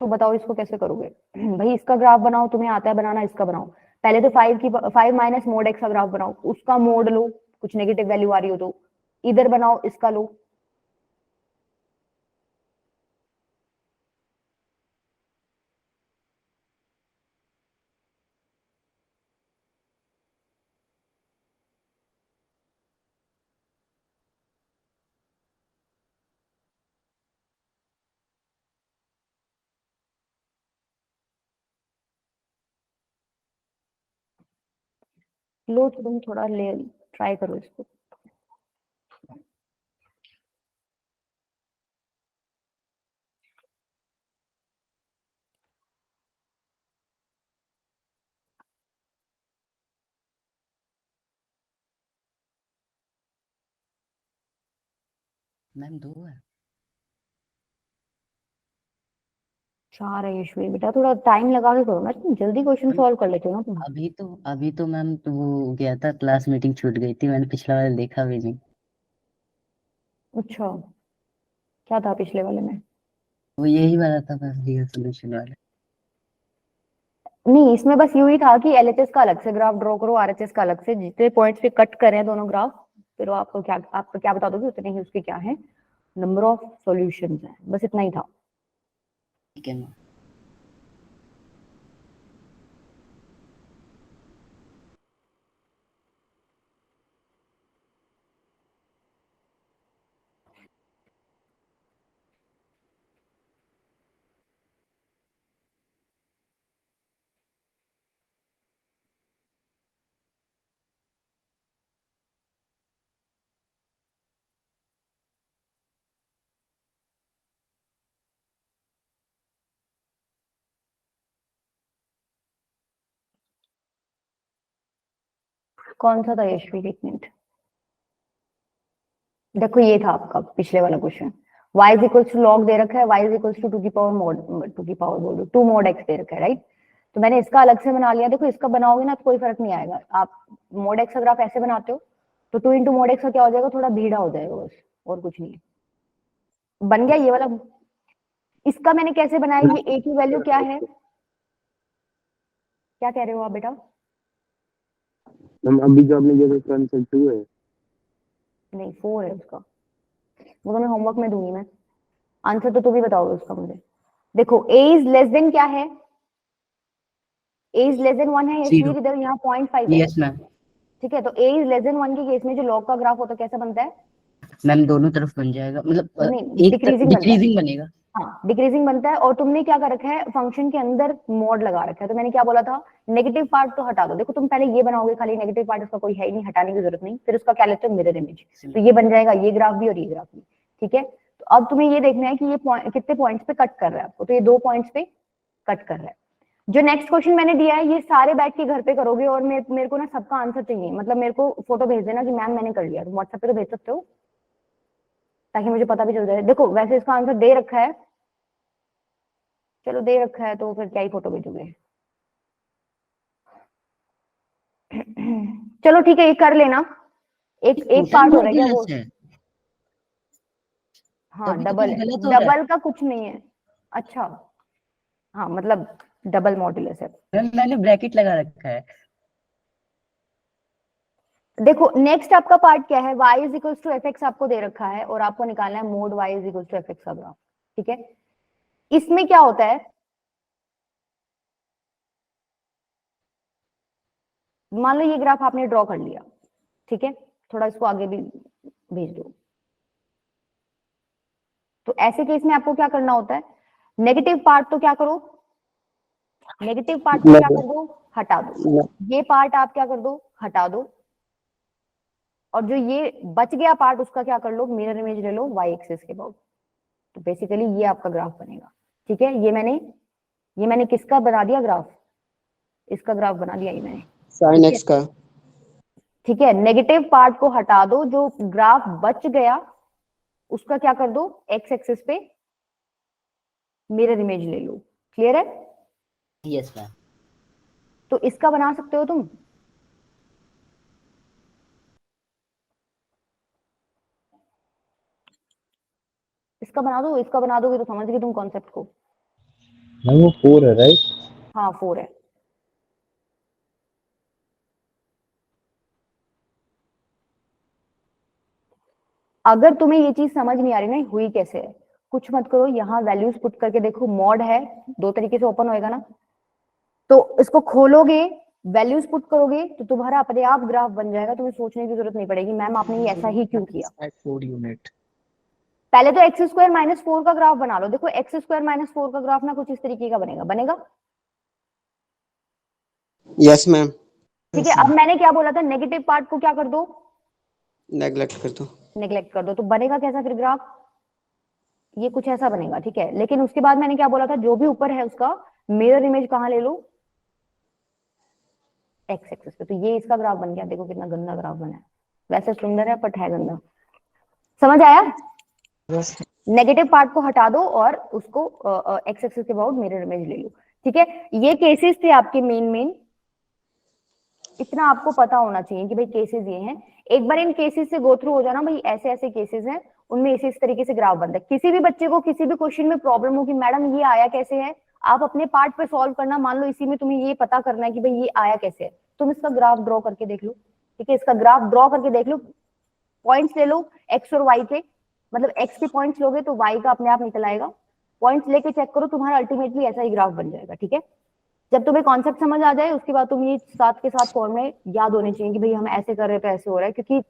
तो बताओ इसको कैसे करोगे भाई, इसका ग्राफ बनाओ, तुम्हें आता है बनाना, इसका बनाओ। पहले तो 5 माइनस मोड एक्स का ग्राफ बनाओ, उसका मोड लो, कुछ नेगेटिव वैल्यू आ रही हो तो इधर बनाओ, इसका लो। लो तो तुम थोड़ा ले ट्राई करो इसको। मैम 2 है। 4 है यशवी बेटा, थोड़ा टाइम लगा के करो ना, तुम जल्दी क्वेश्चन सॉल्व कर लेते हो ना तुम। अभी तो मैम तो वो गया था, क्लास मीटिंग छूट गई थी, मैंने पिछला वाला देखा भी नहीं। अच्छा क्या था पिछले वाले में? वो यही वाला था बस, रियल सोल्यूशन वाला। नहीं इसमें बस यूं ही था कि एलएचएस का अलग से ग्राफ ड्रॉ करो, आरएचएस का अलग से, जितने पॉइंट्स पे कट करें दोनों ग्राफ, फिर वो आपको क्या बता दोगे उतने ही उसके क्या है नंबर ऑफ सॉल्यूशंस है, बस इतना ही था। ठीक है मैम। कौन सा था यशवी, एक मिनट। देखो ये था आपका पिछले वाला question, y is equals to log दे रखा है, y इज इक्वल्स टू 2 की पावर मॉड, 2 की पावर बोल दो 2 मॉड x दे रखा है, राइट। तो मैंने इसका अलग से बना लिया। देखो इसका बनाओगे ना तो कोई फर्क नहीं आएगा, आप मॉड x का ग्राफ ऐसे बनाते हो तो 2 इंटू मॉड x का क्या हो जाएगा, थोड़ा भीड़ा हो जाएगा बस, और कुछ नहीं है। बन गया ये वाला। इसका मैंने कैसे बनाया, ये a की वैल्यू क्या है, क्या कह रहे हो आप बेटा? हम अभी जो आपने जो रेफरेंस 2 है। नहीं 4 है उसका, वो तो मैं होमवर्क में दूंगी मैं। आंसर तो तुम ही बताओगे उसका मुझे। देखो a इज लेस देन क्या है, a इज लेस देन 1 है, Zero. इसलिए इधर यहाँ 0.5 है। Yes ma'am. ठीक है, तो a इज लेस देन 1 के केस में जो लॉग का ग्राफ होता है कैसा बनता है? मैम दोनों तरफ बन जाएगा, मतलब नहीं, एक डिक्रीजिंग बनता है। डिक्रीजिंग बनेगा। हाँ, डिक्रीजिंग बनता है। और तुमने क्या कर रखा है, फंक्शन के अंदर मॉड लगा रखा है। तो मैंने क्या बोला था, नेगेटिव पार्ट तो हटा दो। देखो तुम पहले ये बनाओगे, खाली नेगेटिव पार्ट उसका कोई है ही नहीं, हटाने की जरूरत नहीं। फिर उसका क्या लेते हो, मिरर इमेज। तो ये बन जाएगा ये ग्राफ भी और ये ग्राफ भी। ठीक है, तो अब तुम्हें ये देखना है कि ये कितने पॉइंट्स पे कट कर रहा है आपको। तो ये 2 पॉइंट्स पे कट कर रहा है। जो नेक्स्ट क्वेश्चन मैंने दिया है, ये सारे बैठ के घर पे करोगे और मेरे को ना सबका आंसर चाहिए। मतलब मेरे को फोटो भेज देना कि मैम मैंने कर लिया। तुम व्हाट्सएप पे तो भेज सकते हो, ताकि मुझे पता भी चल जाए। देखो वैसे इसका आंसर दे रखा है, चलो दे रखा है तो फिर क्या ही फोटो भेजोगे। चलो ठीक है, ये कर लेना। एक पार्ट हो रहा है क्या वो? हाँ तभी तो डबल कुछ है, गलत हो रहा है। डबल का कुछ नहीं है। अच्छा, हाँ मतलब डबल मॉड्यूलस है। मैम मैंने ब्रैकेट लगा रखा है। देखो नेक्स्ट आपका पार्ट क्या है, y is equal to F x आपको दे रखा है और आपको निकालना है mod y is equal to F x का ग्राफ। ठीक है, इसमें क्या होता है, मान लो ये ग्राफ आपने ड्रॉ कर लिया। ठीक है, थोड़ा इसको आगे भी भेज दो। तो ऐसे केस में आपको क्या करना होता है, नेगेटिव पार्ट तो क्या करो, नेगेटिव पार्ट को क्या कर दो, हटा दो। ये पार्ट आप क्या कर दो, हटा दो। और जो ये बच गया पार्ट उसका क्या कर लो, मिरर इमेज ले लो वाई एक्सिस के अबाउट। तो बेसिकली ये आपका ग्राफ बनेगा। ठीक है, ये मैंने किसका बना दिया ग्राफ, इसका ग्राफ बना दिया ये मैंने। साइन एक्स का। ठीक है, नेगेटिव पार्ट को हटा दो, जो ग्राफ बच गया उसका क्या कर दो, एक्स एक्सिस पे मिरर इमेज ले लो। क्लियर है? Yes ma'am. तो इसका बना सकते हो तुम। इसका बना दो, इसका बना दोगे तो समझ गए तुम कॉन्सेप्ट को। मैम वो 4 है राइट? हाँ 4 है। अगर तुम्हें ये चीज समझ नहीं आ रही ना हुई कैसे है, कुछ मत करो, यहाँ वैल्यूज पुट करके देखो। मॉड है, 2 तरीके से ओपन होएगा ना, तो इसको खोलोगे, वैल्यूज पुट करोगे तो तुम्हारा अपने आप ग्राफ बन जाएगा। तुम्हें सोचने की जरूरत नहीं पड़ेगी मैम आपने ये ऐसा ही क्यों किया। 4 यूनिट। पहले तो एक्स स्क्वायर माइनस 4 का ग्राफ बना लो। देखो एक्स स्क्वायर माइनस 4 का ग्राफ ना कुछ इस तरीके का बनेगा, बनेगा। Yes ma'am. ठीक है, अब मैंने क्या बोला था, नेगेटिव पार्ट को क्या कर दो, नेग्लेक्ट कर दो। नेग्लेक्ट कर दो। तो बनेगा कैसा फिर ग्राफ, ये कुछ ऐसा बनेगा। ठीक है, लेकिन उसके बाद मैंने क्या बोला था, जो भी ऊपर है उसका मिरर इमेज कहाँ ले लो, एक्स एक्सिस पे। तो ये इसका ग्राफ बन गया। देखो कितना गंदा ग्राफ बना है, वैसे सुंदर है बट है गंदा। समझ आया? नेगेटिव पार्ट को हटा दो और उसको एक्स एक्सिस के अबाउट मिरर इमेज ले लो। ठीक है, ये केसेस थे आपके मेन। इतना आपको पता होना चाहिए कि भाई केसेस ये हैं। एक बार इन केसेस से गो थ्रू हो जाना, भाई ऐसे ऐसे केसेस हैं, उनमें इस तरीके से ग्राफ बनता है। किसी भी बच्चे को किसी भी क्वेश्चन में प्रॉब्लम हो कि मैडम ये आया कैसे है, आप अपने पार्ट पे सॉल्व करना। मान लो इसी में तुम्हें ये पता करना है कि भाई ये आया कैसे है, तुम इसका ग्राफ ड्रॉ करके देख लो। ठीक है, इसका ग्राफ ड्रॉ करके देख लो, पॉइंट्स ले लो एक्स और वाई के, मतलब एक्स के पॉइंट्स लोगे तो वाई का अपने आप निकल आएगा। पॉइंट्स लेके चेक करो, तुम्हारा अल्टीमेटली ऐसा ही ग्राफ बन जाएगा। ठीक है, जब तुम्हें कॉन्सेप्ट समझ आ जाए उसके बाद तुम ये साथ के साथ फॉर्म में याद होने चाहिए कि भाई हम ऐसे कर रहे हैं तो ऐसे हो रहा है, क्योंकि